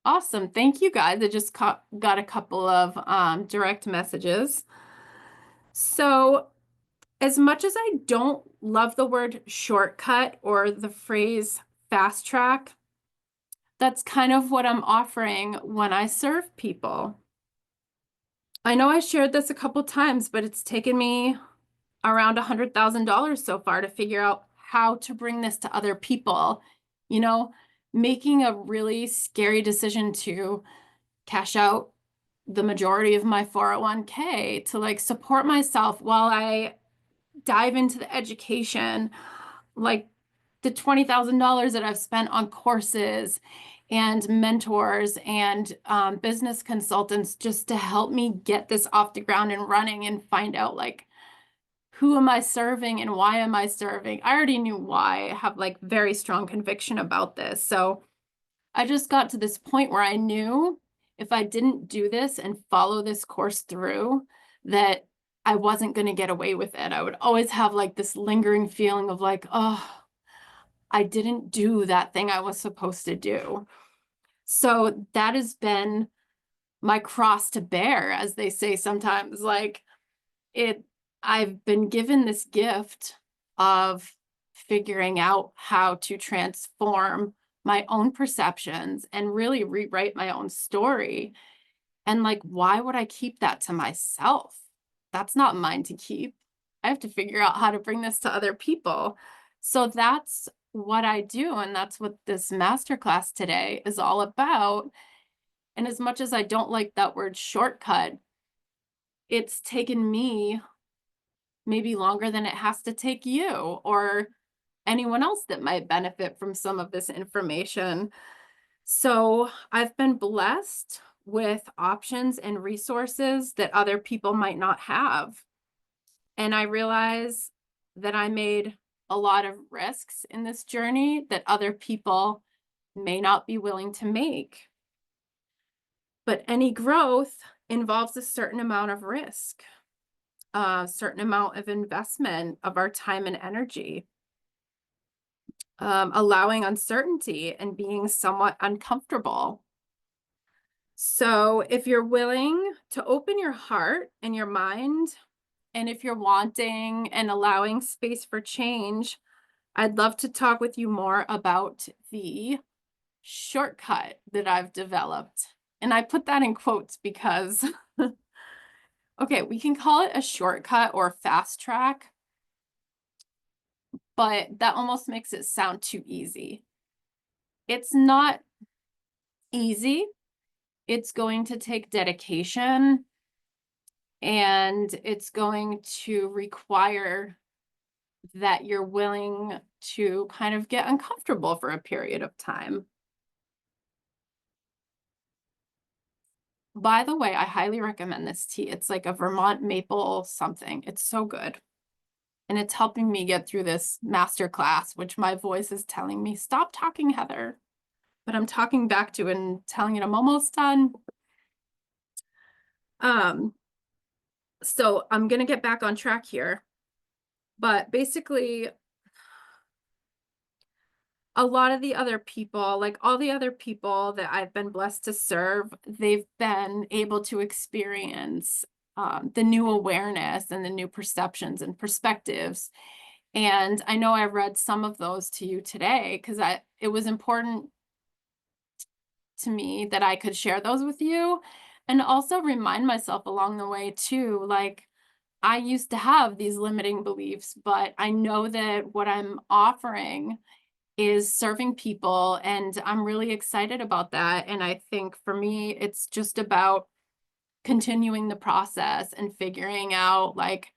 Awesome. Thank you guys. I just got a couple of direct messages. So as much as I don't love the word shortcut or the phrase fast track, that's kind of what I'm offering when I serve people. I know I shared this a couple times, but it's taken me around $100,000 so far to figure out how to bring this to other people. You know, making a really scary decision to cash out the majority of my 401k to like support myself while I dive into the education, like the $20,000 that I've spent on courses and mentors and business consultants just to help me get this off the ground and running and find out like, who am I serving and why am I serving? I already knew why. I have like very strong conviction about this. So I just got to this point where I knew if I didn't do this and follow this course through, that I wasn't going to get away with it. I would always have like this lingering feeling of like, oh, I didn't do that thing I was supposed to do. So that has been my cross to bear, as they say sometimes. Like I've been given this gift of figuring out how to transform my own perceptions and really rewrite my own story. And like, why would I keep that to myself? That's not mine to keep. I have to figure out how to bring this to other people. So that's what I do. And that's what this masterclass today is all about. And as much as I don't like that word shortcut, it's taken me maybe longer than it has to take you or anyone else that might benefit from some of this information. So I've been blessed with options and resources that other people might not have. And I realize that I made a lot of risks in this journey that other people may not be willing to make. But any growth involves a certain amount of risk, a certain amount of investment of our time and energy, allowing uncertainty and being somewhat uncomfortable. So if you're willing to open your heart and your mind, and if you're wanting and allowing space for change, I'd love to talk with you more about the shortcut that I've developed. And I put that in quotes because, okay, we can call it a shortcut or fast track, but that almost makes it sound too easy. It's not easy. It's going to take dedication and it's going to require that you're willing to kind of get uncomfortable for a period of time. By the way, I highly recommend this tea. It's like a Vermont maple something. It's so good. And it's helping me get through this masterclass, which my voice is telling me, stop talking, Heather. But I'm talking back to it and telling it I'm almost done. So I'm going to get back on track here. But basically, a lot of the other people, like all the other people that I've been blessed to serve, they've been able to experience the new awareness and the new perceptions and perspectives. And I know I read some of those to you today because it was important to me that I could share those with you and also remind myself along the way too, like I used to have these limiting beliefs, but I know that what I'm offering is serving people and I'm really excited about that. And I think for me, it's just about continuing the process and figuring out like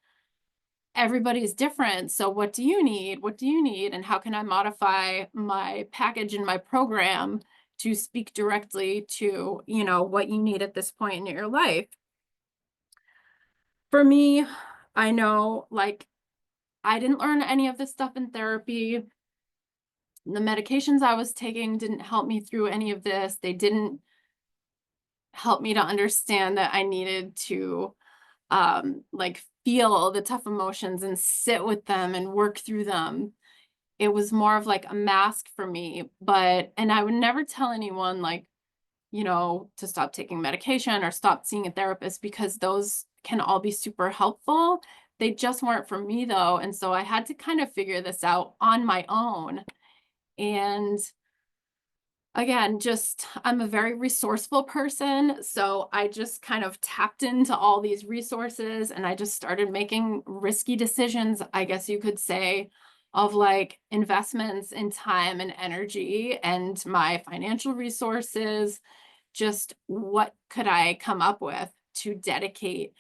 everybody's different. So what do you need? What do you need? And how can I modify my package and my program to speak directly to, you know, what you need at this point in your life? For me, I know like I didn't learn any of this stuff in therapy. The medications I was taking didn't help me through any of this. They didn't help me to understand that I needed to like feel the tough emotions and sit with them and work through them. It was more of like a mask for me, and I would never tell anyone like, to stop taking medication or stop seeing a therapist because those can all be super helpful. They just weren't for me though. And so I had to kind of figure this out on my own. And again, I'm a very resourceful person. So I just kind of tapped into all these resources and I just started making risky decisions, I guess you could say, of like investments in time and energy and my financial resources. Just what could I come up with to dedicate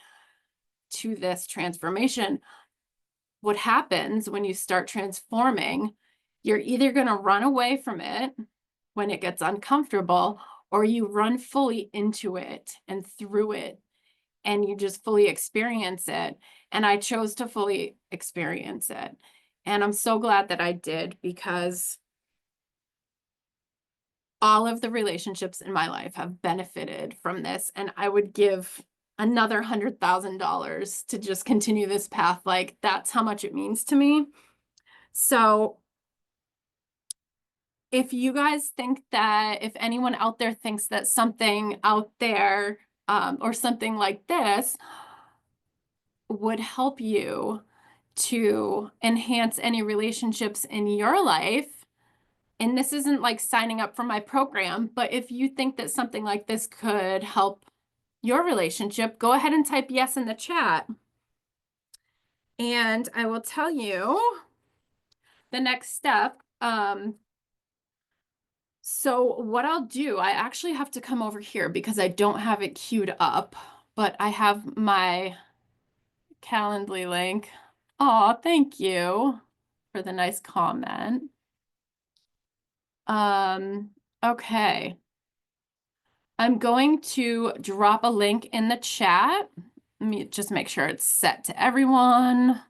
to this transformation? What happens when you start transforming? You're either going to run away from it when it gets uncomfortable, or you run fully into it and through it, and you just fully experience it. And I chose to fully experience it. And I'm so glad that I did, because all of the relationships in my life have benefited from this. And I would give another $100,000 to just continue this path. Like, that's how much it means to me. So if you guys think that, if anyone out there thinks that something out there or something like this would help you to enhance any relationships in your life, and this isn't like signing up for my program, but if you think that something like this could help your relationship, go ahead and type yes in the chat. And I will tell you the next step. So what I'll do, I actually have to come over here because I don't have it queued up, but I have my Calendly link. Oh, thank you for the nice comment. Okay. I'm going to drop a link in the chat. Let me just make sure it's set to everyone.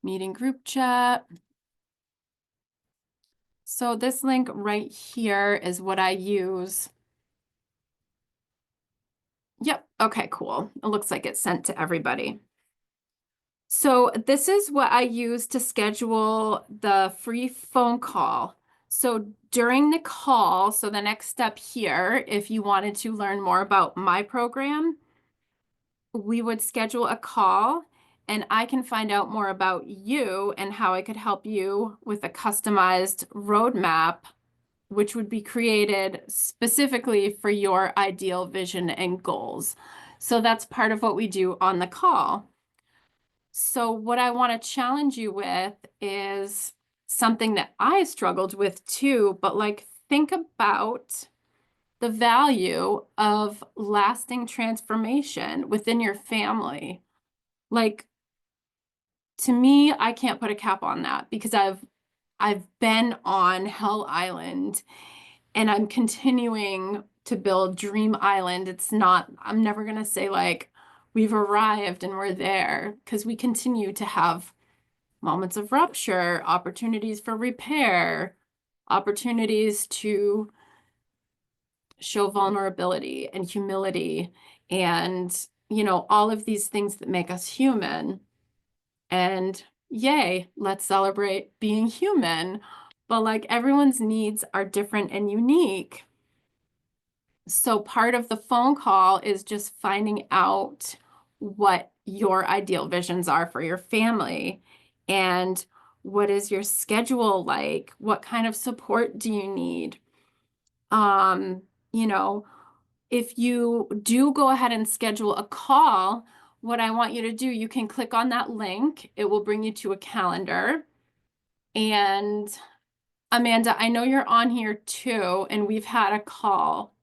Meeting group chat. So this link right here is what I use. Yep. Okay, cool. It looks like it's sent to everybody. So this is what I use to schedule the free phone call. So during the call, so the next step here, if you wanted to learn more about my program, we would schedule a call and I can find out more about you and how I could help you with a customized roadmap, which would be created specifically for your ideal vision and goals. So that's part of what we do on the call. So what I want to challenge you with is something that I struggled with too, but like, think about the value of lasting transformation within your family. Like, to me, I can't put a cap on that because I've been on Hell Island and I'm continuing to build Dream Island. I'm never going to say like we've arrived and we're there, because we continue to have moments of rupture, opportunities for repair, opportunities to show vulnerability and humility and, all of these things that make us human. And yay, let's celebrate being human. But like, everyone's needs are different and unique. So part of the phone call is just finding out what your ideal visions are for your family, and what is your schedule like? What kind of support do you need? You know, if you do go ahead and schedule a call, what I want you to do, you can click on that link. It will bring you to a calendar. And Amanda, I know you're on here too, and we've had a call,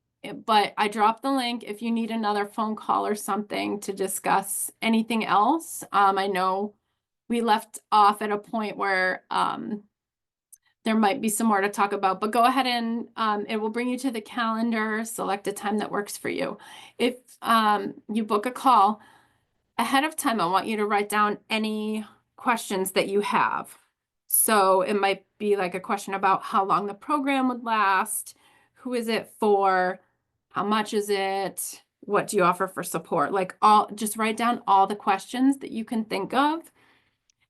but I dropped the link if you need another phone call or something to discuss anything else. I know we left off at a point where there might be some more to talk about, but go ahead and it will bring you to the calendar. Select a time that works for you. If you book a call ahead of time, I want you to write down any questions that you have. So it might be like a question about how long the program would last, who is it for, how much is it, what do you offer for support? Like just write down all the questions that you can think of,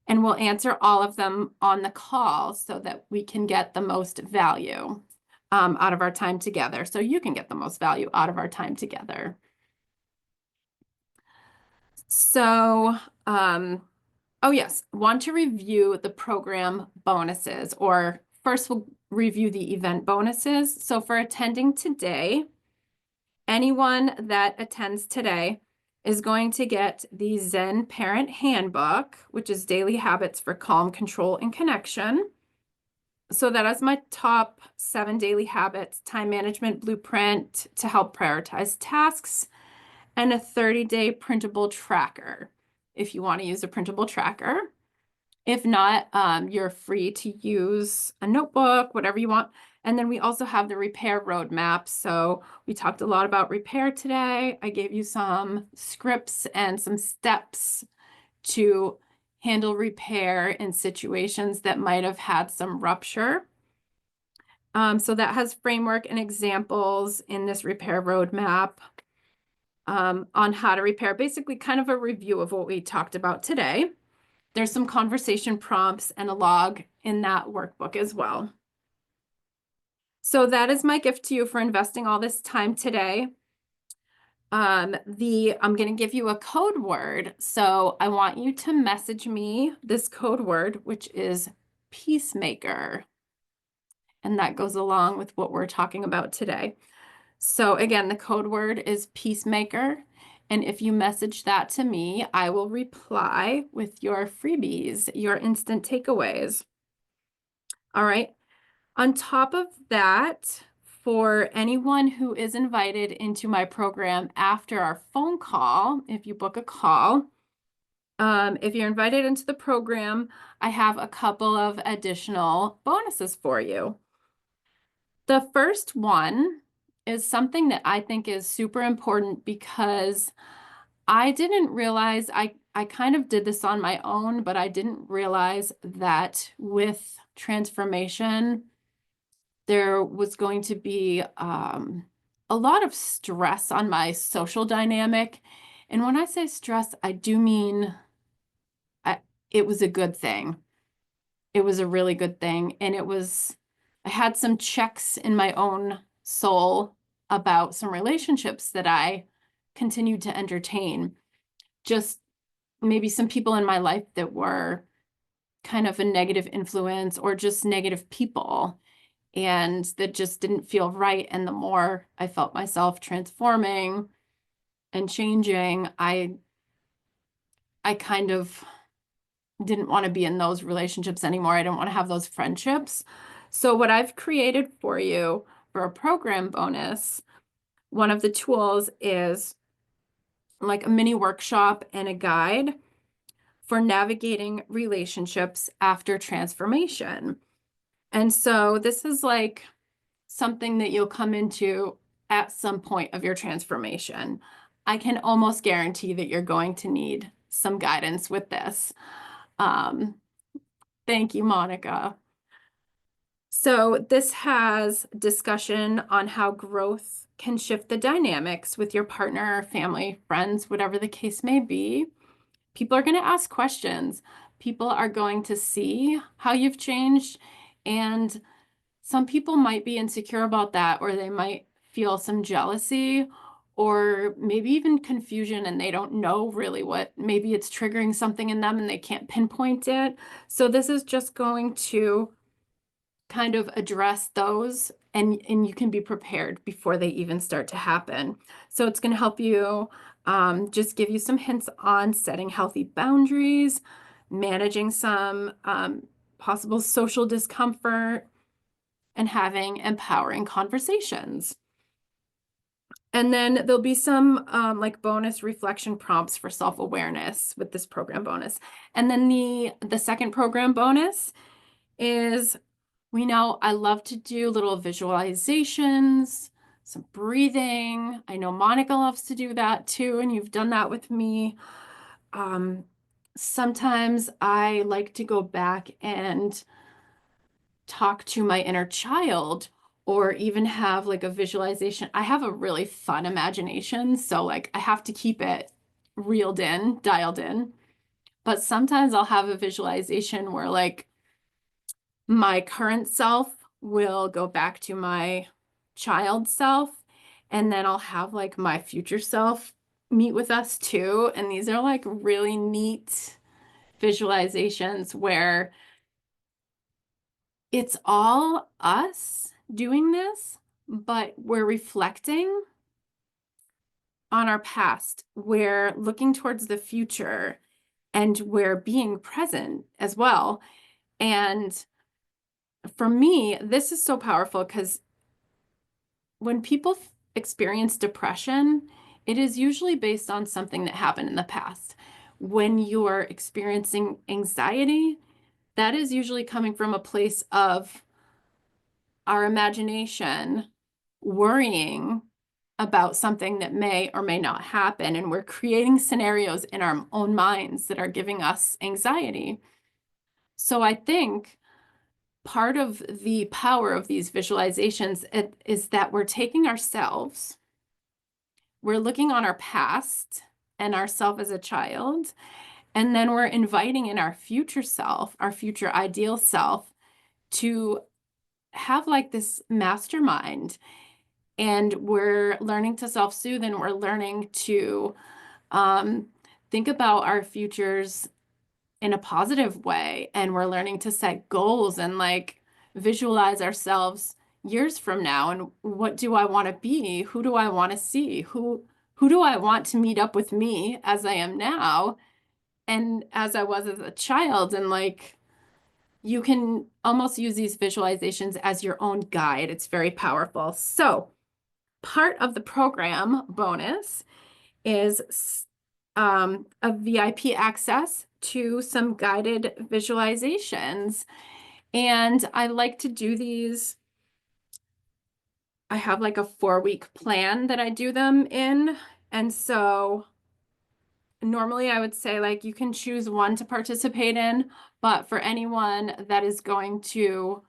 and we'll answer all of them on the call so that we can get the most value out of our time together. So you can get the most value out of our time together. So, oh yes, want to review the program bonuses, or first we'll review the event bonuses. So for attending today, anyone that attends today is going to get the Zen Parent Handbook, which is Daily Habits for Calm, Control, and Connection. So that is my top 7 daily habits, time management blueprint to help prioritize tasks, and a 30-day printable tracker if you want to use a printable tracker. If not, you're free to use a notebook, whatever you want. And then we also have the repair roadmap. So we talked a lot about repair today. I gave you some scripts and some steps to handle repair in situations that might have had some rupture. So that has framework and examples in this repair roadmap on how to repair, basically kind of a review of what we talked about today. There's some conversation prompts and a log in that workbook as well. So that is my gift to you for investing all this time today. I'm going to give you a code word. So I want you to message me this code word, which is peacemaker. And that goes along with what we're talking about today. So again, the code word is peacemaker. And if you message that to me, I will reply with your freebies, your instant takeaways. All right. On top of that, for anyone who is invited into my program after our phone call, if you book a call, if you're invited into the program, I have a couple of additional bonuses for you. The first one is something that I think is super important because I didn't realize, I kind of did this on my own, but I didn't realize that with transformation, there was going to be a lot of stress on my social dynamic. And when I say stress, I do mean it was a good thing. It was a really good thing. And I had some checks in my own soul about some relationships that I continued to entertain. Just maybe some people in my life that were kind of a negative influence or just negative people, and that just didn't feel right. And the more I felt myself transforming and changing, I kind of didn't want to be in those relationships anymore. I didn't want to have those friendships. So what I've created for you for a program bonus, one of the tools is like a mini workshop and a guide for navigating relationships after transformation. And so this is like something that you'll come into at some point of your transformation. I can almost guarantee that you're going to need some guidance with this. Thank you, Monica. So this has discussion on how growth can shift the dynamics with your partner, family, friends, whatever the case may be. People are going to ask questions. People are going to see how you've changed, and some people might be insecure about that, or they might feel some jealousy or maybe even confusion, and they don't know really what, maybe it's triggering something in them and they can't pinpoint it. So this is just going to kind of address those, and you can be prepared before they even start to happen. So it's going to help you just give you some hints on setting healthy boundaries, managing some possible social discomfort, and having empowering conversations. And then there'll be some like bonus reflection prompts for self-awareness with this program bonus. And then the second program bonus is, we know I love to do little visualizations, some breathing. I know Monica loves to do that too, and you've done that with me. Sometimes I like to go back and talk to my inner child, or even have like a visualization. I have a really fun imagination, so like I have to keep it reeled in, dialed in. But sometimes I'll have a visualization where like my current self will go back to my child self, and then I'll have like my future self meet with us too. And these are like really neat visualizations where it's all us doing this, but we're reflecting on our past. We're looking towards the future and we're being present as well. And for me, this is so powerful because when people experience depression, it is usually based on something that happened in the past. When you're experiencing anxiety, that is usually coming from a place of our imagination worrying about something that may or may not happen. And we're creating scenarios in our own minds that are giving us anxiety. So I think part of the power of these visualizations is that we're taking ourselves, we're looking on our past and ourself as a child, and then we're inviting in our future self, our future ideal self, to have like this mastermind. And we're learning to self-soothe, and we're learning to um, think about our futures in a positive way. And we're learning to set goals and like visualize ourselves years from now. And what do I want to be? Who do I want to see? Who do I want to meet up with me as I am now and as I was as a child? And like, you can almost use these visualizations as your own guide. It's very powerful. So part of the program bonus is a VIP access to some guided visualizations. And I like to do these. I have like a 4-week plan that I do them in. And so normally I would say like you can choose one to participate in, but for anyone that is going to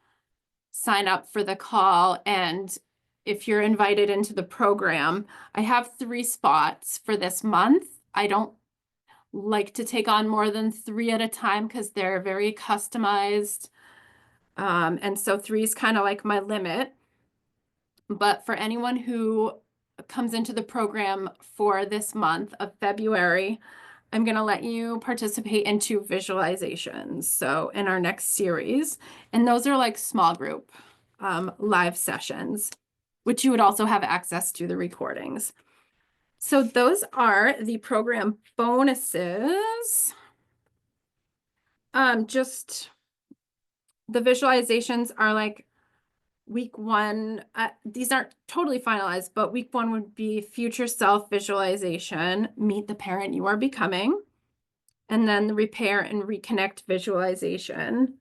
sign up for the call, and if you're invited into the program, I have 3 spots for this month. I don't like to take on more than 3 at a time because they're very customized. And so 3 is kind of like my limit. But for anyone who comes into the program for this month of February, I'm going to let you participate in 2 visualizations. So in our next series, and those are like small group live sessions, which you would also have access to the recordings. So those are the program bonuses. Just the visualizations are like week 1. These aren't totally finalized, but week 1 would be future self visualization, meet the parent you are becoming. And then the repair and reconnect visualization,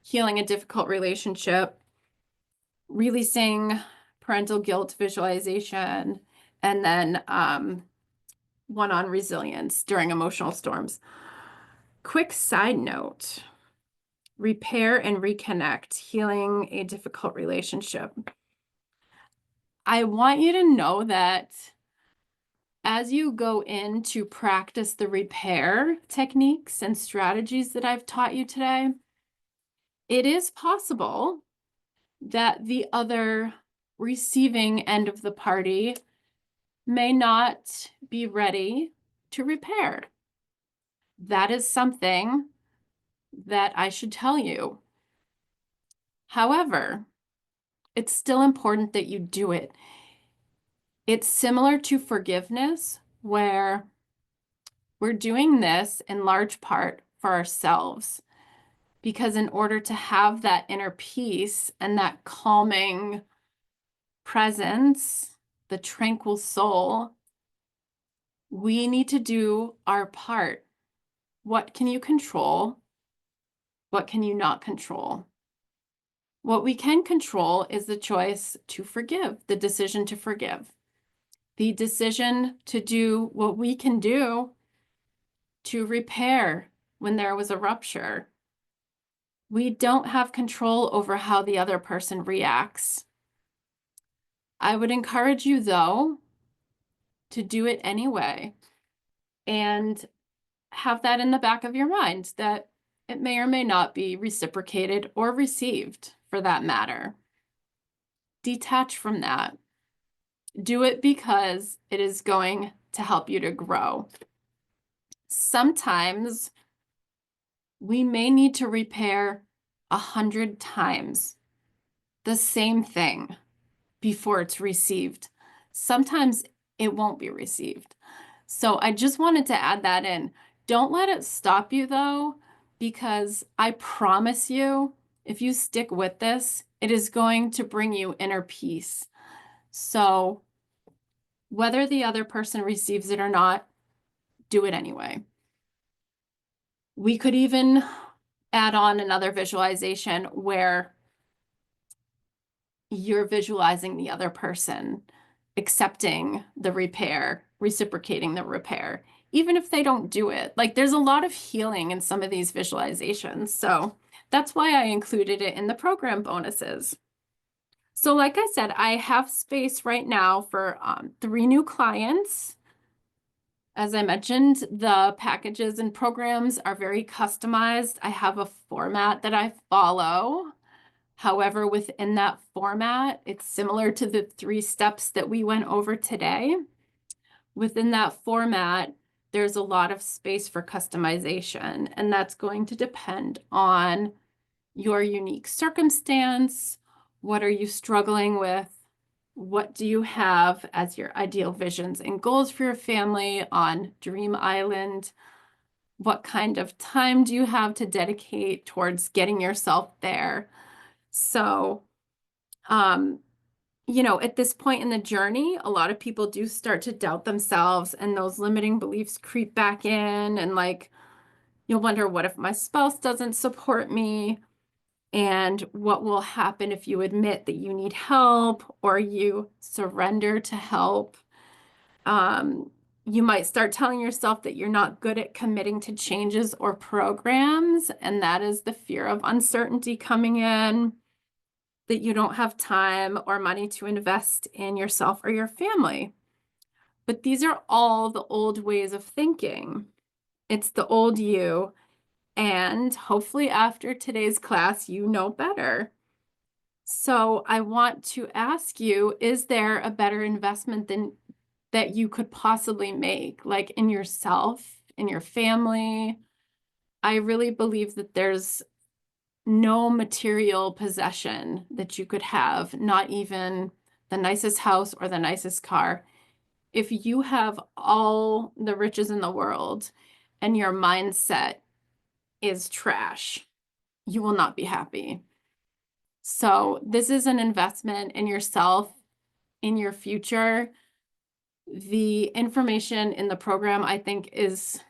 healing a difficult relationship, releasing parental guilt visualization, and then one on resilience during emotional storms. Quick side note, repair and reconnect, healing a difficult relationship. I want you to know that as you go in to practice the repair techniques and strategies that I've taught you today, it is possible that the other receiving end of the party may not be ready to repair. That is something that I should tell you. However, it's still important that you do it. It's similar to forgiveness, where we're doing this in large part for ourselves, because in order to have that inner peace and that calming presence, the tranquil soul, we need to do our part. What can you control? What can you not control? What we can control is the choice to forgive, the decision to forgive, the decision to do what we can do to repair when there was a rupture. We don't have control over how the other person reacts. I would encourage you, though, to do it anyway and have that in the back of your mind that it may or may not be reciprocated or received for that matter. Detach from that. Do it because it is going to help you to grow. Sometimes we may need to repair 100 times the same thing before it's received. Sometimes it won't be received. So I just wanted to add that in. Don't let it stop you though, because I promise you, if you stick with this, it is going to bring you inner peace. So whether the other person receives it or not, do it anyway. We could even add on another visualization where you're visualizing the other person accepting the repair, reciprocating the repair, even if they don't do it. Like there's a lot of healing in some of these visualizations. So that's why I included it in the program bonuses. So like I said, I have space right now for 3 new clients. As I mentioned, the packages and programs are very customized. I have a format that I follow. However, within that format, it's similar to the 3 steps that we went over today. Within that format, there's a lot of space for customization, and that's going to depend on your unique circumstance. What are you struggling with? What do you have as your ideal visions and goals for your family on Dream Island? What kind of time do you have to dedicate towards getting yourself there? So, at this point in the journey, a lot of people do start to doubt themselves and those limiting beliefs creep back in. And like, you'll wonder, what if my spouse doesn't support me? And what will happen if you admit that you need help or you surrender to help? You might start telling yourself that you're not good at committing to changes or programs, and that is the fear of uncertainty coming in, that you don't have time or money to invest in yourself or your family. But these are all the old ways of thinking. It's the old you, and hopefully after today's class, you know better. So I want to ask you, is there a better investment than that you could possibly make, like in yourself, in your family? I really believe that there's no material possession that you could have, not even the nicest house or the nicest car. If you have all the riches in the world and your mindset is trash, you will not be happy. So this is an investment in yourself, in your future. The information in the program, I think, is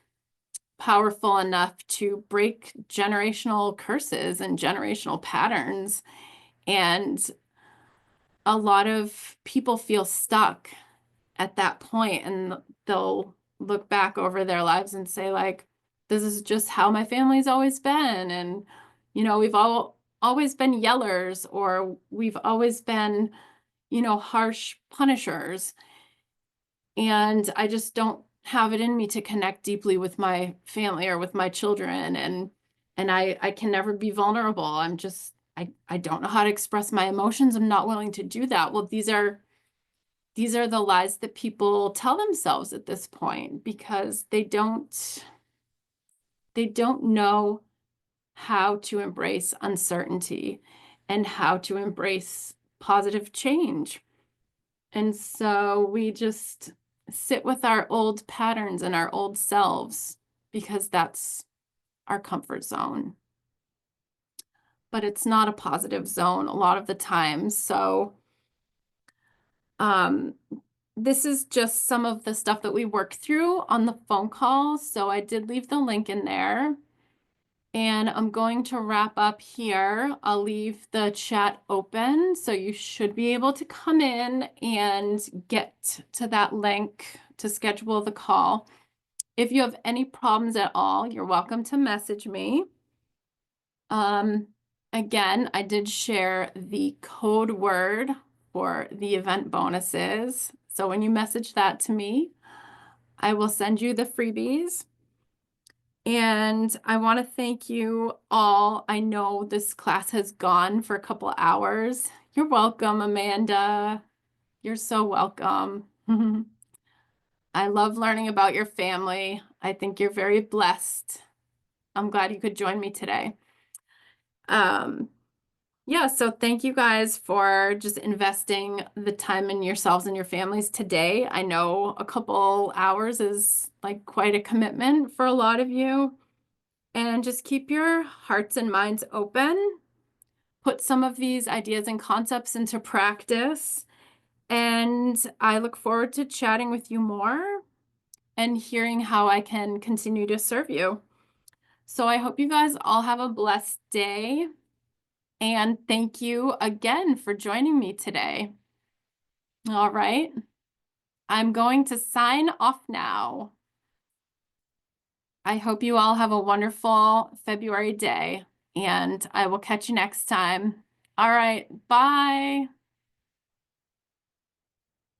powerful enough to break generational curses and generational patterns. And a lot of people feel stuck at that point, and they'll look back over their lives and say, like, this is just how my family's always been. And, we've always been yellers, or we've always been, harsh punishers. And I just don't have it in me to connect deeply with my family or with my children. And I can never be vulnerable. I don't know how to express my emotions. I'm not willing to do that. Well, these are the lies that people tell themselves at this point, because they don't know how to embrace uncertainty and how to embrace positive change. And so we just sit with our old patterns and our old selves because that's our comfort zone. But it's not a positive zone a lot of the time. So this is just some of the stuff that we worked through on the phone call. So I did leave the link in there. And I'm going to wrap up here. I'll leave the chat open, so you should be able to come in and get to that link to schedule the call. If you have any problems at all, you're welcome to message me. Again, I did share the code word for the event bonuses. So when you message that to me, I will send you the freebies. And I want to thank you all. I know this class has gone for a couple hours. You're welcome, Amanda. You're so welcome. I love learning about your family. I think you're very blessed. I'm glad you could join me today. Yeah, so thank you guys for just investing the time in yourselves and your families today. I know a couple hours is like quite a commitment for a lot of you. And just keep your hearts and minds open. Put some of these ideas and concepts into practice. And I look forward to chatting with you more and hearing how I can continue to serve you. So I hope you guys all have a blessed day. And thank you again for joining me today. All right. I'm going to sign off now. I hope you all have a wonderful February day, and I will catch you next time. All right. Bye.